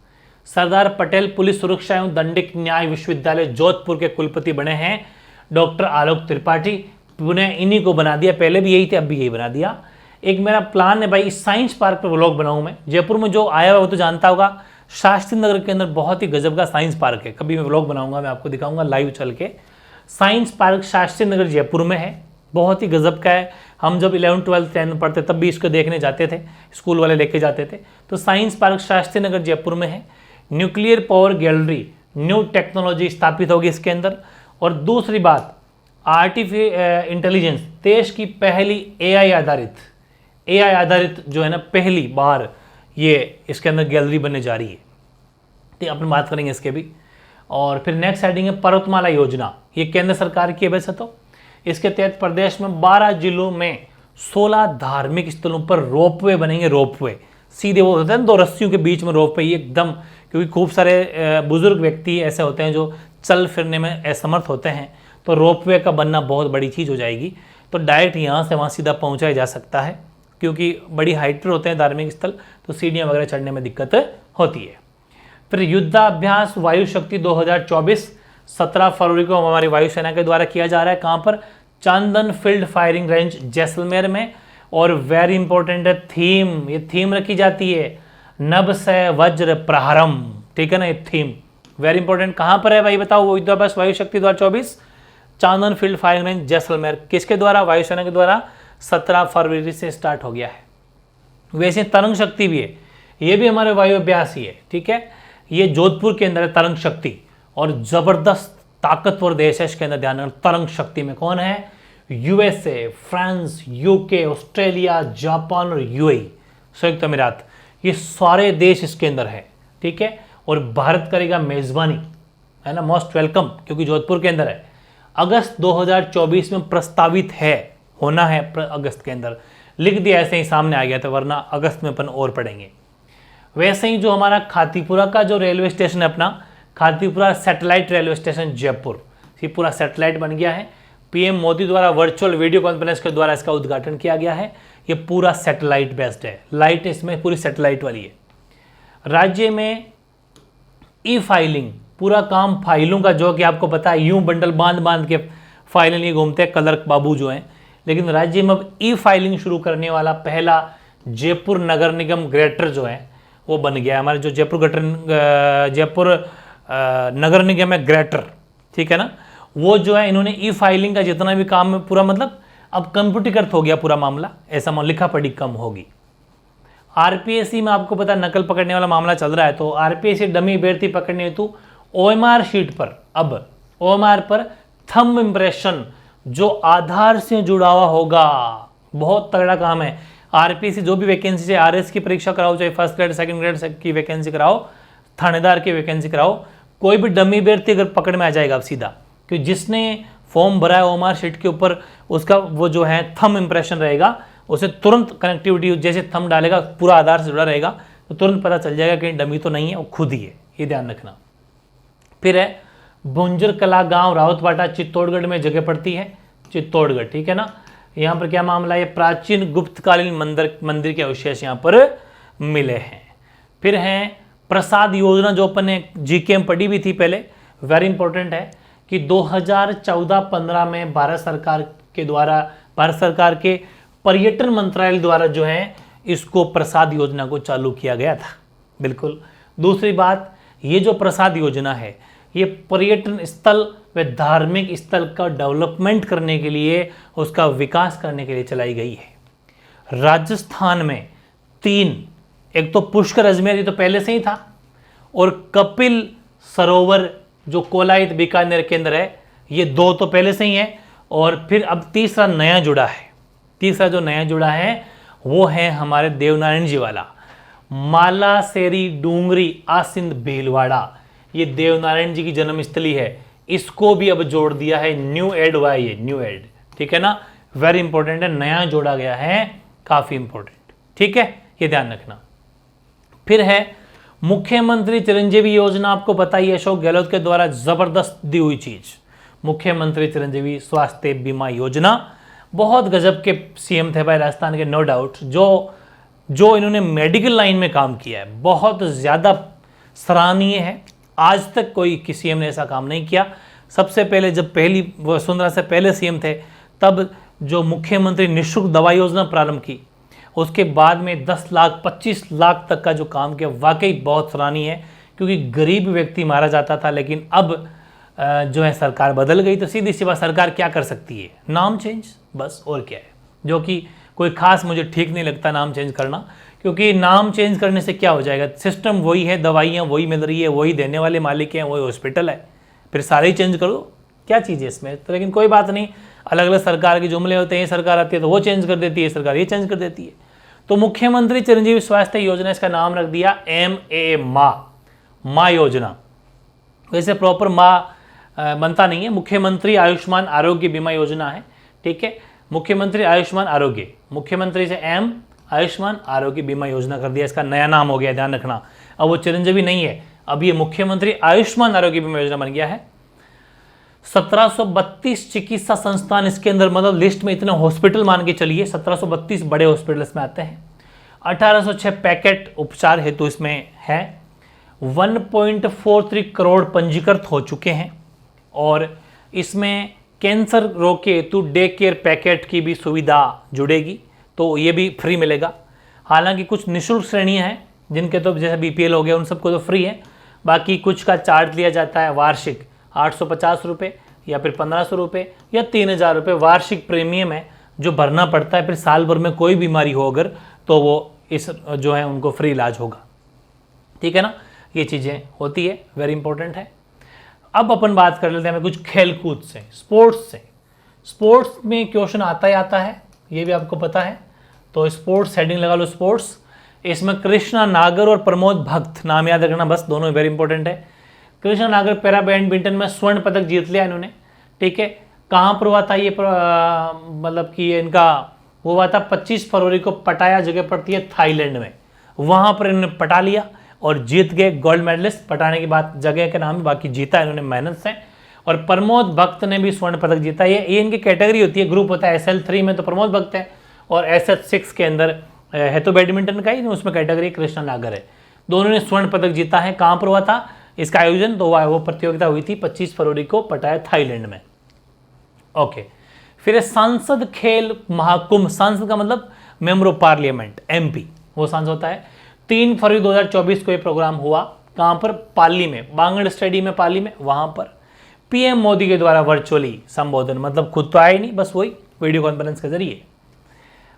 Sardar Patel police सुरक्षा एवं दंडिक न्याय विश्वविद्यालय जोधपुर के कुलपति बने हैं डॉक्टर आलोक त्रिपाठी, पुनः इन्हीं को बना दिया, पहले भी यही थे, अब भी यही बना दिया। एक मेरा प्लान है भाई, इस साइंस पार्क पर व्लॉग बनाऊं मैं, जयपुर में जो आया हुआ वो तो जानता होगा, शास्त्री नगर के अंदर बहुत ही गजब का साइंस पार्क है, कभी मैं व्लॉग बनाऊंगा, मैं आपको दिखाऊंगा लाइव चल के। साइंस पार्क शास्त्री नगर जयपुर में है, बहुत ही गजब का है। हम जब 11th 12th 10th पढ़ते तब भी इसको देखने जाते थे, स्कूल वाले लेके जाते थे। तो साइंस पार्क शास्त्री नगर जयपुर में है। Nuclear power gallery, new technology स्थापित होगी इसके अंदर। और दूसरी बात, आर्टिफिशियल इंटेलिजेंस, देश की पहली एआई आधारित जो है ना, पहली बार ये इसके अंदर गैलरी बनने जा रही है, तो अपन बात करेंगे इसके भी। और फिर नेक्स्ट हेडिंग है पर्वतमाला योजना, ये केंद्र सरकार की है वैसे तो। इसके तहत प्रदेश में 12 जिलों में 16 धार्मिक स्थलों पर रोपवे बनेंगे। रोपवे सीधे वो होते हैं दो रस्सियों के बीच में रोपवे, एकदम, क्योंकि खूब सारे बुजुर्ग व्यक्ति ऐसे होते हैं जो चल फिरने में असमर्थ होते हैं, तो रोपवे का बनना बहुत बड़ी चीज़ हो जाएगी। तो डायरेक्ट यहाँ से वहाँ सीधा पहुँचाया जा सकता है, क्योंकि बड़ी हाइट पर होते हैं धार्मिक स्थल, तो सीढ़ियाँ वगैरह चढ़ने में दिक्कत होती है। फिर युद्धाभ्यास वायु शक्ति 2024 17 फरवरी को हमारी वायुसेना के द्वारा किया जा रहा है। कहाँ पर? चांदन फील्ड फायरिंग रेंज जैसलमेर में। और वेरी इंपॉर्टेंट है थीम, ये थीम रखी जाती है नभ से वज्र प्रहारम, ठीक है ना, ये थीम वेरी इंपॉर्टेंट। कहाँ पर है भाई बताओ? वो युद्धाभ्यास वायु शक्ति 2024 चांदन फील्ड फायरिंग रेंज जैसलमेर, किसके द्वारा? वायुसेना के द्वारा 17 फरवरी से स्टार्ट हो गया है। वैसे तरंग शक्ति भी है, ये भी हमारे वायु अभ्यास ही है, ठीक है। ये जोधपुर के अंदर है तरंग शक्ति, और जबरदस्त ताकतवर देश है इसके अंदर। ध्यान रखना, तरंग शक्ति में कौन है? USA, France, UK, Australia, Japan और यूएई, संयुक्त अमीरात, ये सारे देश इसके अंदर है, ठीक है। और भारत करेगा मेजबानी, है ना, मोस्ट वेलकम, क्योंकि जोधपुर के अंदर है। अगस्त 2024 में प्रस्तावित है, होना है अगस्त के अंदर, लिख दिया ऐसे ही सामने आ गया था, वरना अगस्त में अपन और पढ़ेंगे। वैसे ही जो हमारा खातीपुरा का जो रेलवे स्टेशन है अपना, Khatipura satellite railway station Jaipur, ये पूरा सैटेलाइट बन गया है। पीएम मोदी द्वारा वर्चुअल वीडियो कॉन्फ्रेंस के द्वारा इसका उद्घाटन किया गया है। ये पूरा सैटेलाइट बेस्ड है, लाइट इसमें पूरी सैटेलाइट वाली है। राज्य में ई फाइलिंग, पूरा काम फाइलों का, जो कि आपको पता है यूं बंडल बांध बांध के फाइलें लिए घूमते हैं क्लर्क बाबू जो हैं, लेकिन राज्य में अब ई फाइलिंग शुरू करने वाला पहला जयपुर नगर निगम ग्रेटर जो है वो बन गया है। हमारे जो जयपुर नगर निगम है ग्रेटर, ठीक है ना, वो जो है इन्होंने ई फाइलिंग का जितना भी काम है पूरा, मतलब अब कंप्यूटरीकृत हो गया पूरा मामला, ऐसा लिखा पढ़ी कम होगी। आरपीएससी में आपको पता नकल पकड़ने वाला मामला चल रहा है, तो आरपीएससी डमी अभ्यर्थी पकड़ने हेतु ओएमआर शीट पर, अब ओएमआर पर थंब इंप्रेशन जो आधार से जुड़ा हुआ होगा, बहुत तगड़ा काम है। आरपीएससी जो भी वैकेंसी है, आरएस की परीक्षा कराओ, चाहे फर्स्ट ग्रेड सेकंड ग्रेड की वैकेंसी कराओ, थानेदार की वैकेंसी कराओ, कोई भी डमी अभ्यर्थी अगर पकड़ में आ जाएगा अब सीधा, क्योंकि जिसने फॉर्म भरा है ओएमआर शीट के ऊपर, उसका वो जो है थंब इंप्रेशन रहेगा, उसे तुरंत कनेक्टिविटी, जैसे थंब डालेगा पूरा आधार से जुड़ा रहेगा, तो तुरंत पता चल जाएगा कि डमी तो नहीं है, वो खुद ही है, ये ध्यान रखना। फिर है भुंजर कला गांव रावतबाटा चित्तौड़गढ़ में जगह पड़ती है, चित्तौड़गढ़, ठीक है ना। यहाँ पर क्या मामला है? प्राचीन गुप्तकालीन मंदिर के अवशेष यहाँ पर मिले हैं। फिर हैं प्रसाद योजना, जो अपन ने जीके में पढ़ी भी थी पहले, वेरी इंपॉर्टेंट है कि 2014-15 में भारत सरकार के पर्यटन मंत्रालय द्वारा जो है इसको प्रसाद योजना को चालू किया गया था, बिल्कुल। दूसरी बात, ये जो प्रसाद योजना है ये पर्यटन स्थल वह धार्मिक स्थल का डेवलपमेंट करने के लिए, उसका विकास करने के लिए चलाई गई है। राजस्थान में 3, एक तो पुष्कर अजमेर, ये तो पहले से ही था, और कपिल सरोवर जो कोलायत बीकानेर के अंदर है, ये 2 तो पहले से ही है, और फिर अब तीसरा नया जुड़ा है। तीसरा जो नया जुड़ा है वो है हमारे देवनारायण जी वाला, मालासेरी डूंगरी आसिंद भीलवाड़ा, ये देवनारायण जी की जन्मस्थली है। इसको भी अब जोड़ दिया है, न्यू एड हुआ है ये, न्यू एड, ठीक है ना, वेरी इंपॉर्टेंट है, नया जोड़ा गया है, काफी इंपॉर्टेंट, ठीक है, ये ध्यान रखना। फिर है मुख्यमंत्री चिरंजीवी योजना, आपको पता ही है अशोक गहलोत के द्वारा जबरदस्त दी हुई चीज, मुख्यमंत्री चिरंजीवी स्वास्थ्य बीमा योजना। बहुत गजब के सीएम थे भाई राजस्थान के, नो डाउट, जो इन्होंने मेडिकल लाइन में काम किया है, बहुत ज़्यादा सराहनीय है। आज तक कोई किसी सीएम ने ऐसा काम नहीं किया। सबसे पहले जब पहली वसुंधरा से पहले सीएम थे, तब जो मुख्यमंत्री निःशुल्क दवा योजना प्रारंभ की, उसके बाद में 10 लाख 25 लाख तक का जो काम किया, वाकई बहुत सराहनीय है, क्योंकि गरीब व्यक्ति मारा जाता था। लेकिन अब जो है सरकार बदल गई, तो सीधी सी बात, सरकार क्या कर सकती है, नाम चेंज, बस, और क्या है, जो कि कोई खास मुझे ठीक नहीं लगता नाम चेंज करना, क्योंकि नाम चेंज करने से क्या हो जाएगा, सिस्टम वही है, दवाइयाँ वही मिल रही है, वही देने वाले मालिक हैं, वही हॉस्पिटल है, फिर सारे ही चेंज करो, क्या चीज़ है इसमें। तो लेकिन कोई बात नहीं, अलग अलग सरकार के जुमले होते हैं, ये सरकार आती है तो वो चेंज कर देती है, सरकार ये चेंज कर देती है। तो मुख्यमंत्री चिरंजीवी स्वास्थ्य योजना, इसका नाम रख दिया MA, माँ योजना। वैसे प्रॉपर माँ बनता नहीं है, मुख्यमंत्री आयुष्मान आरोग्य बीमा योजना है, ठीक है, मुख्यमंत्री आयुष्मान आरोग्य, मुख्यमंत्री से M, आयुष्मान आरोग्य बीमा योजना कर दिया, इसका नया नाम हो गया, ध्यान रखना। अब वो चिरंजीवी नहीं है, अब ये मुख्यमंत्री आयुष्मान आरोग्य बीमा योजना बन गया है। 1732 चिकित्सा संस्थान इसके अंदर, मतलब लिस्ट में इतने हॉस्पिटल मान के चलिए, 1732 बड़े हॉस्पिटल इसमें आते हैं। 1806 पैकेट उपचार हेतु इसमें है। 1.43 करोड़ पंजीकृत हो चुके हैं, और इसमें कैंसर रोग के हेतु डे केयर पैकेट की भी सुविधा जुड़ेगी, तो ये भी फ्री मिलेगा। हालांकि कुछ निःशुल्क श्रेणियां हैं, जिनके तो जैसे BPL हो गया, उन सबको तो फ्री है, बाकी कुछ का चार्ज लिया जाता है वार्षिक 850 रुपये, या फिर 1500 रुपये, या 3000 रुपये वार्षिक प्रीमियम है जो भरना पड़ता है। फिर साल भर में कोई बीमारी हो अगर, तो वो इस जो है उनको फ्री इलाज होगा, ठीक है ना, ये चीज़ें होती है, वेरी इंपॉर्टेंट है। अब अपन बात कर लेते हैं कुछ खेलकूद से, स्पोर्ट्स से। स्पोर्ट्स में क्वेश्चन आता ही आता है, ये भी आपको पता है, तो स्पोर्ट्स हेडिंग लगा लो, स्पोर्ट्स। इसमें कृष्णा नागर और प्रमोद भक्त, नाम याद रखना बस, दोनों वेरी इंपॉर्टेंट है। कृष्णा नागर पैरा बैडमिंटन में स्वर्ण पदक जीत लिया इन्होंने, ठीक है। कहाँ पर हुआ था ये, मतलब कि इनका वो हुआ था 25 फरवरी को, पटाया जगह पड़ती है थाईलैंड में, वहाँ पर इन्होंने पटा लिया और जीत गए, गोल्ड मेडलिस्ट। पटाने की बात जगह के नाम, बाकी जीता इन्होंने मेहनत से। और प्रमोद भक्त ने भी स्वर्ण पदक जीता। ये इनकी कैटेगरी होती है, ग्रुप होता है, SL3 में तो प्रमोद भक्त है, और SS6 के अंदर है तो बैडमिंटन का ही, उसमें कैटेगरी कृष्णा नागर है। दोनों ने स्वर्ण पदक जीता है। कहाँ पर हुआ था इसका आयोजन, तो वो प्रतियोगिता हुई थी 25 फरवरी को, पटाया थाईलैंड में, ओके। फिर सांसद खेल महाकुंभ, सांसद का मतलब मेंबर ऑफ पार्लियामेंट, MP, वो सांसद होता है। 3 फरवरी 2024 को ये प्रोग्राम हुआ, कहाँ पर, पाली में, बांगड़ स्टेडियम में, पाली में, वहाँ पर PM मोदी के द्वारा वर्चुअली संबोधन, मतलब खुद तो आए नहीं, बस वही वीडियो कॉन्फ्रेंस के जरिए।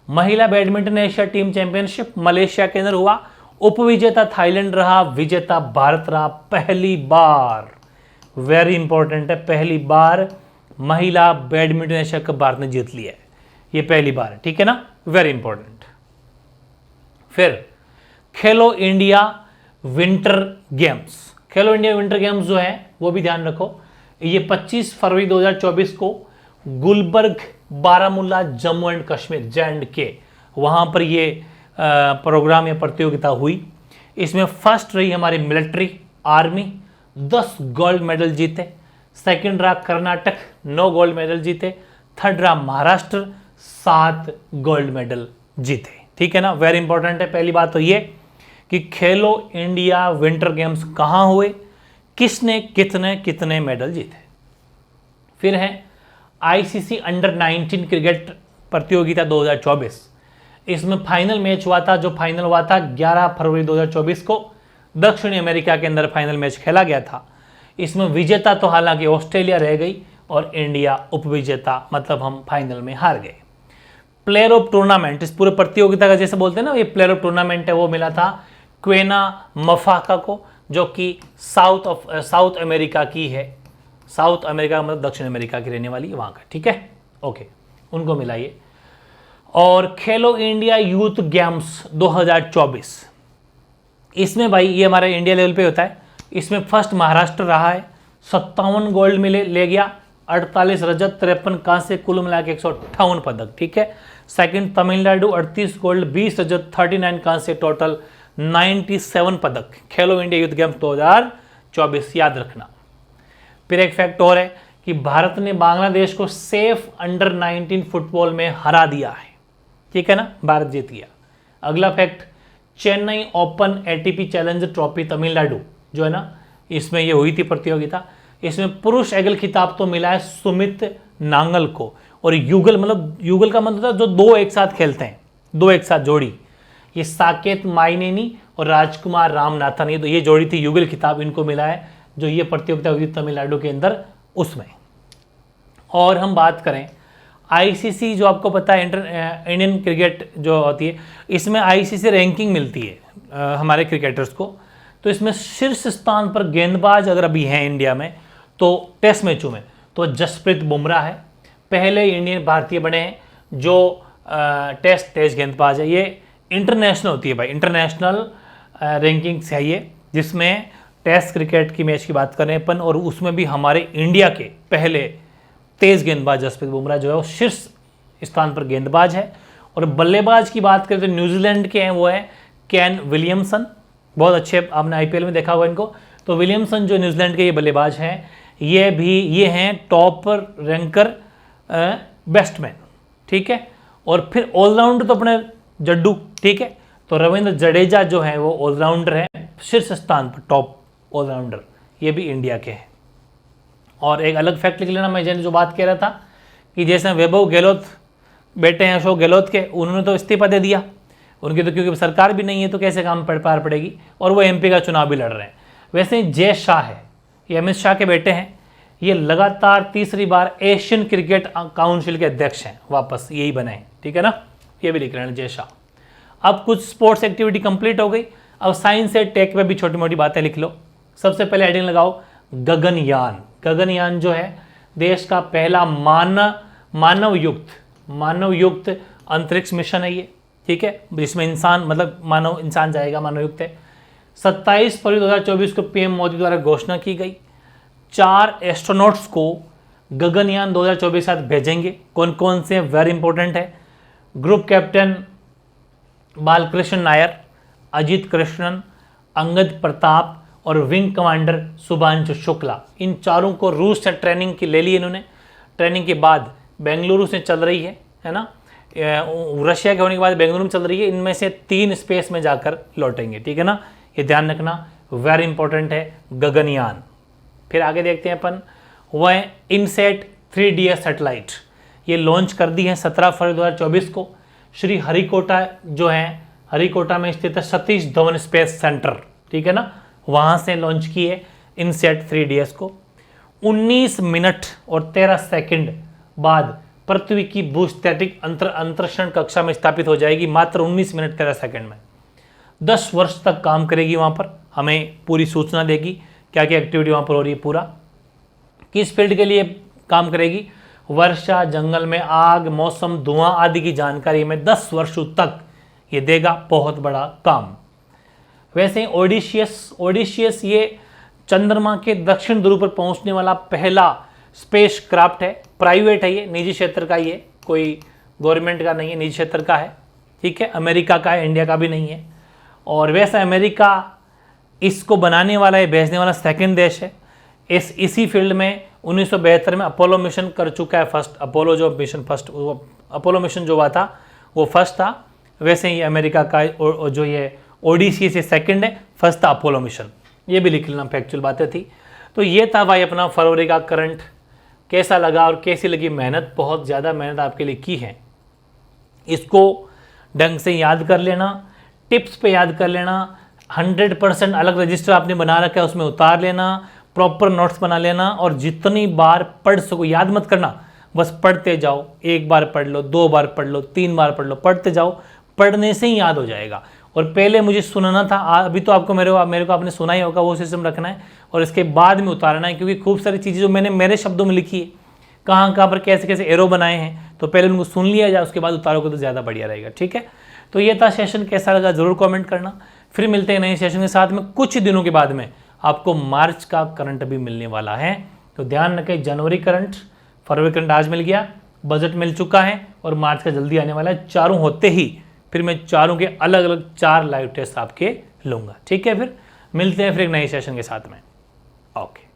महिला badminton Asia team championship Malaysia के अंदर हुआ, उपविजेता थाईलैंड रहा, विजेता भारत रहा। पहली बार, वेरी इंपॉर्टेंट है, पहली बार महिला बैडमिंटन एशिया कप भारत ने जीत लिया है, ये पहली बार है, ठीक है ना, वेरी इंपॉर्टेंट। फिर खेलो इंडिया विंटर गेम्स, खेलो इंडिया विंटर गेम्स जो है वो भी ध्यान रखो, ये 25 फरवरी 2024 को गुलबर्ग, बारामूला, जम्मू एंड कश्मीर, J&K, वहाँ पर ये प्रोग्राम या प्रतियोगिता हुई। इसमें फर्स्ट रही हमारी मिलिट्री आर्मी, 10 गोल्ड मेडल जीते। सेकंड रहा कर्नाटक, 9 गोल्ड मेडल जीते। थर्ड रहा महाराष्ट्र, 7 गोल्ड मेडल जीते, ठीक है ना, वेरी इंपॉर्टेंट है। पहली बात तो ये कि खेलो इंडिया विंटर गेम्स कहाँ हुए, किसने कितने कितने मेडल जीते। फिर है ICC अंडर 19 क्रिकेट प्रतियोगिता 2024, इसमें फाइनल मैच हुआ था, जो फाइनल हुआ था 11 फरवरी 2024 को, दक्षिणी अमेरिका के अंदर फाइनल मैच खेला गया था। इसमें विजेता तो हालांकि ऑस्ट्रेलिया रह गई और इंडिया उपविजेता, मतलब हम फाइनल में हार गए। प्लेयर ऑफ टूर्नामेंट, इस पूरे प्रतियोगिता का जैसे बोलते हैं ना ये प्लेयर ऑफ टूर्नामेंट है, वो मिला था क्वेना मफाका को, जो कि साउथ अमेरिका की है। साउथ अमेरिका मतलब दक्षिण अमेरिका की रहने वाली वहाँ का, ठीक है, ओके, उनको मिला ये। और खेलो इंडिया यूथ गेम्स 2024, इसमें भाई ये हमारे इंडिया लेवल पे होता है, इसमें फर्स्ट महाराष्ट्र रहा है, 57 गोल्ड ले गया, 48 रजत, 53 कांस्य, कुल मिला के 158 पदक, ठीक है। सेकंड तमिलनाडु 38 गोल्ड, 20 रजत, 39 कांस्य, टोटल 97 पदक खेलो इंडिया यूथ गेम्स 2024, याद रखना। फिर एक फैक्ट और है कि भारत ने बांग्लादेश को सेफ अंडर 19 फुटबॉल में हरा दिया है, ठीक है ना, भारत जीत गया। अगला fact, Chennai open ATP challenger trophy Tamil Nadu जो है ना, इसमें ये हुई थी प्रतियोगिता, इसमें पुरुष एगल खिताब तो मिला है सुमित नांगल को, और युगल मतलब युगल का मतलब था जो दो एक साथ खेलते हैं, दो एक साथ जोड़ी, ये साकेत माइनेनी और राजकुमार रामनाथन, ये जोड़ी थी युगल खिताब, इनको मिला है जो ये प्रतियोगिता हुई तमिलनाडु के अंदर उसमें। और हम बात करें आईसीसी, जो आपको पता है इंडियन क्रिकेट जो होती है, इसमें आईसीसी रैंकिंग मिलती है हमारे क्रिकेटर्स को, तो इसमें शीर्ष स्थान पर गेंदबाज अगर अभी हैं इंडिया में तो टेस्ट मैचों में तो जसप्रीत बुमराह है, पहले इंडियन भारतीय बने हैं जो टेस्ट गेंदबाज है। ये इंटरनेशनल होती है भाई, इंटरनेशनल रैंकिंग्स है ये, जिसमें टेस्ट क्रिकेट की मैच की बात करें अपन, और उसमें भी हमारे इंडिया के पहले तेज गेंदबाज जसप्रीत बुमराह जो है वो शीर्ष स्थान पर गेंदबाज है। और बल्लेबाज की बात करें तो न्यूजीलैंड के हैं, वो है केन विलियमसन, बहुत अच्छे, आपने आईपीएल में देखा होगा इनको। तो विलियमसन जो न्यूजीलैंड के ये बल्लेबाज हैं, ये हैं टॉप रैंकर बैट्समैन, ठीक है। और फिर ऑलराउंडर तो अपने जड्डू, ठीक है, तो रविंद्र जडेजा जो है वो ऑलराउंडर हैं, शीर्ष स्थान पर टॉप ऑलराउंडर, ये भी इंडिया के हैं। और एक अलग फैक्ट लिख लेना, मैं जो बात कह रहा था कि जैसे वैभव गहलोत बेटे हैं अशोक गहलोत के, उन्होंने तो इस्तीफा दे दिया, उनकी तो क्योंकि सरकार भी नहीं है तो कैसे काम पार पड़ेगी, और वो एमपी का चुनाव भी लड़ रहे हैं। वैसे ही जय शाह है, ये अमित शाह के बेटे हैं, ये लगातार तीसरी बार एशियन क्रिकेट काउंसिल के अध्यक्ष हैं, वापस यही बने हैं, ठीक है ना, ये भी लिख रहे हैं जय शाह। अब कुछ स्पोर्ट्स एक्टिविटी कंप्लीट हो गई, अब साइंस से टेक पे भी छोटी मोटी बातें लिख लो। सबसे पहले हेडिंग लगाओ गगनयान। गगनयान जो है देश का पहला मानव युक्त अंतरिक्ष मिशन है ये, ठीक है, जिसमें इंसान मतलब इंसान जाएगा, मानव युक्त है। 27 फरवरी 2024 को पीएम मोदी द्वारा घोषणा की गई। 4 एस्ट्रोनॉट्स को गगनयान 2024 साथ भेजेंगे, कौन कौन से, वेरी इंपॉर्टेंट है। ग्रुप कैप्टन बालकृष्ण नायर, अजीत कृष्णन, अंगद प्रताप और विंग कमांडर शुभांशु शुक्ला, इन चारों को रूस से ट्रेनिंग की ले ली इन्होंने। ट्रेनिंग के बाद बेंगलुरु से चल रही है ना, रशिया के होने के बाद बेंगलुरु में चल रही है। इनमें से 3 स्पेस में जाकर लौटेंगे, ठीक है ना, ये ध्यान रखना, वेरी इंपॉर्टेंट है गगनयान। फिर आगे देखते हैं अपन, वह इनसेट 3DS सैटेलाइट ये लॉन्च कर दी है 17 फरवरी 2024 को। श्री हरिकोटा जो है, हरिकोटा में स्थित है सतीश धवन स्पेस सेंटर, ठीक है ना, वहाँ से लॉन्च की है इनसेट 3DS को। 19 मिनट और 13 सेकंड बाद पृथ्वी की भूस्थैतिक अंतरिक्षण कक्षा में स्थापित हो जाएगी, मात्र 19 मिनट 13 सेकंड में। 10 वर्ष तक काम करेगी वहाँ पर, हमें पूरी सूचना देगी क्या क्या एक्टिविटी वहाँ पर हो रही है पूरा। किस फील्ड के लिए काम करेगी, वर्षा, जंगल में आग, मौसम, धुआं आदि की जानकारी में 10 वर्षों तक ये देगा, बहुत बड़ा काम। वैसे ओडिशियस ये चंद्रमा के दक्षिण ध्रुव पर पहुंचने वाला पहला स्पेस क्राफ्ट है, प्राइवेट है ये, निजी क्षेत्र का, ये कोई गवर्नमेंट का नहीं है, निजी क्षेत्र का है, ठीक है, अमेरिका का है, इंडिया का भी नहीं है। और वैसे अमेरिका इसको बनाने वाला है, भेजने वाला सेकंड देश है। इसी फील्ड में 1972 में अपोलो मिशन कर चुका है फर्स्ट, अपोलो मिशन जो हुआ था वो फर्स्ट था। वैसे ही अमेरिका का जो ये ओडिसी से सेकंड है, फर्स्ट था अपोलो मिशन, ये भी लिख लेना, फैक्चुअल बातें थी। तो ये था भाई अपना फरवरी का करंट। कैसा लगा और कैसी लगी मेहनत, बहुत ज़्यादा मेहनत आपके लिए की है, इसको ढंग से याद कर लेना, टिप्स पे याद कर लेना, 100% अलग रजिस्टर आपने बना रखा है उसमें उतार लेना, प्रॉपर नोट्स बना लेना और जितनी बार पढ़ सको, याद मत करना, बस पढ़ते जाओ। एक बार पढ़ लो, 2 बार पढ़ लो, 3 बार पढ़ लो, पढ़ते जाओ, पढ़ने से ही याद हो जाएगा। और पहले मुझे सुनाना था, अभी तो आपको मेरे को आपने सुना ही होगा, वो सिस्टम रखना है और इसके बाद में उतारना है, क्योंकि खूब सारी चीज़ें जो मैंने मेरे शब्दों में लिखी है, कहाँ कहाँ पर कैसे कैसे एरो बनाए हैं, तो पहले उनको सुन लिया जाए, उसके बाद उतारोगे तो ज़्यादा बढ़िया रहेगा। ठीक है, तो ये था सेशन, कैसा लगा ज़रूर कमेंट करना। फिर मिलते हैं नए सेशन के साथ में। कुछ दिनों के बाद में आपको मार्च का करंट भी मिलने वाला है, तो ध्यान रखें। जनवरी करंट, फरवरी करंट आज मिल गया, बजट मिल चुका है और मार्च का जल्दी आने वाला है। चारों होते ही फिर मैं चारों के अलग अलग 4 लाइव टेस्ट आपके लूँगा। ठीक है, फिर मिलते हैं फिर एक नए सेशन के साथ में। ओके।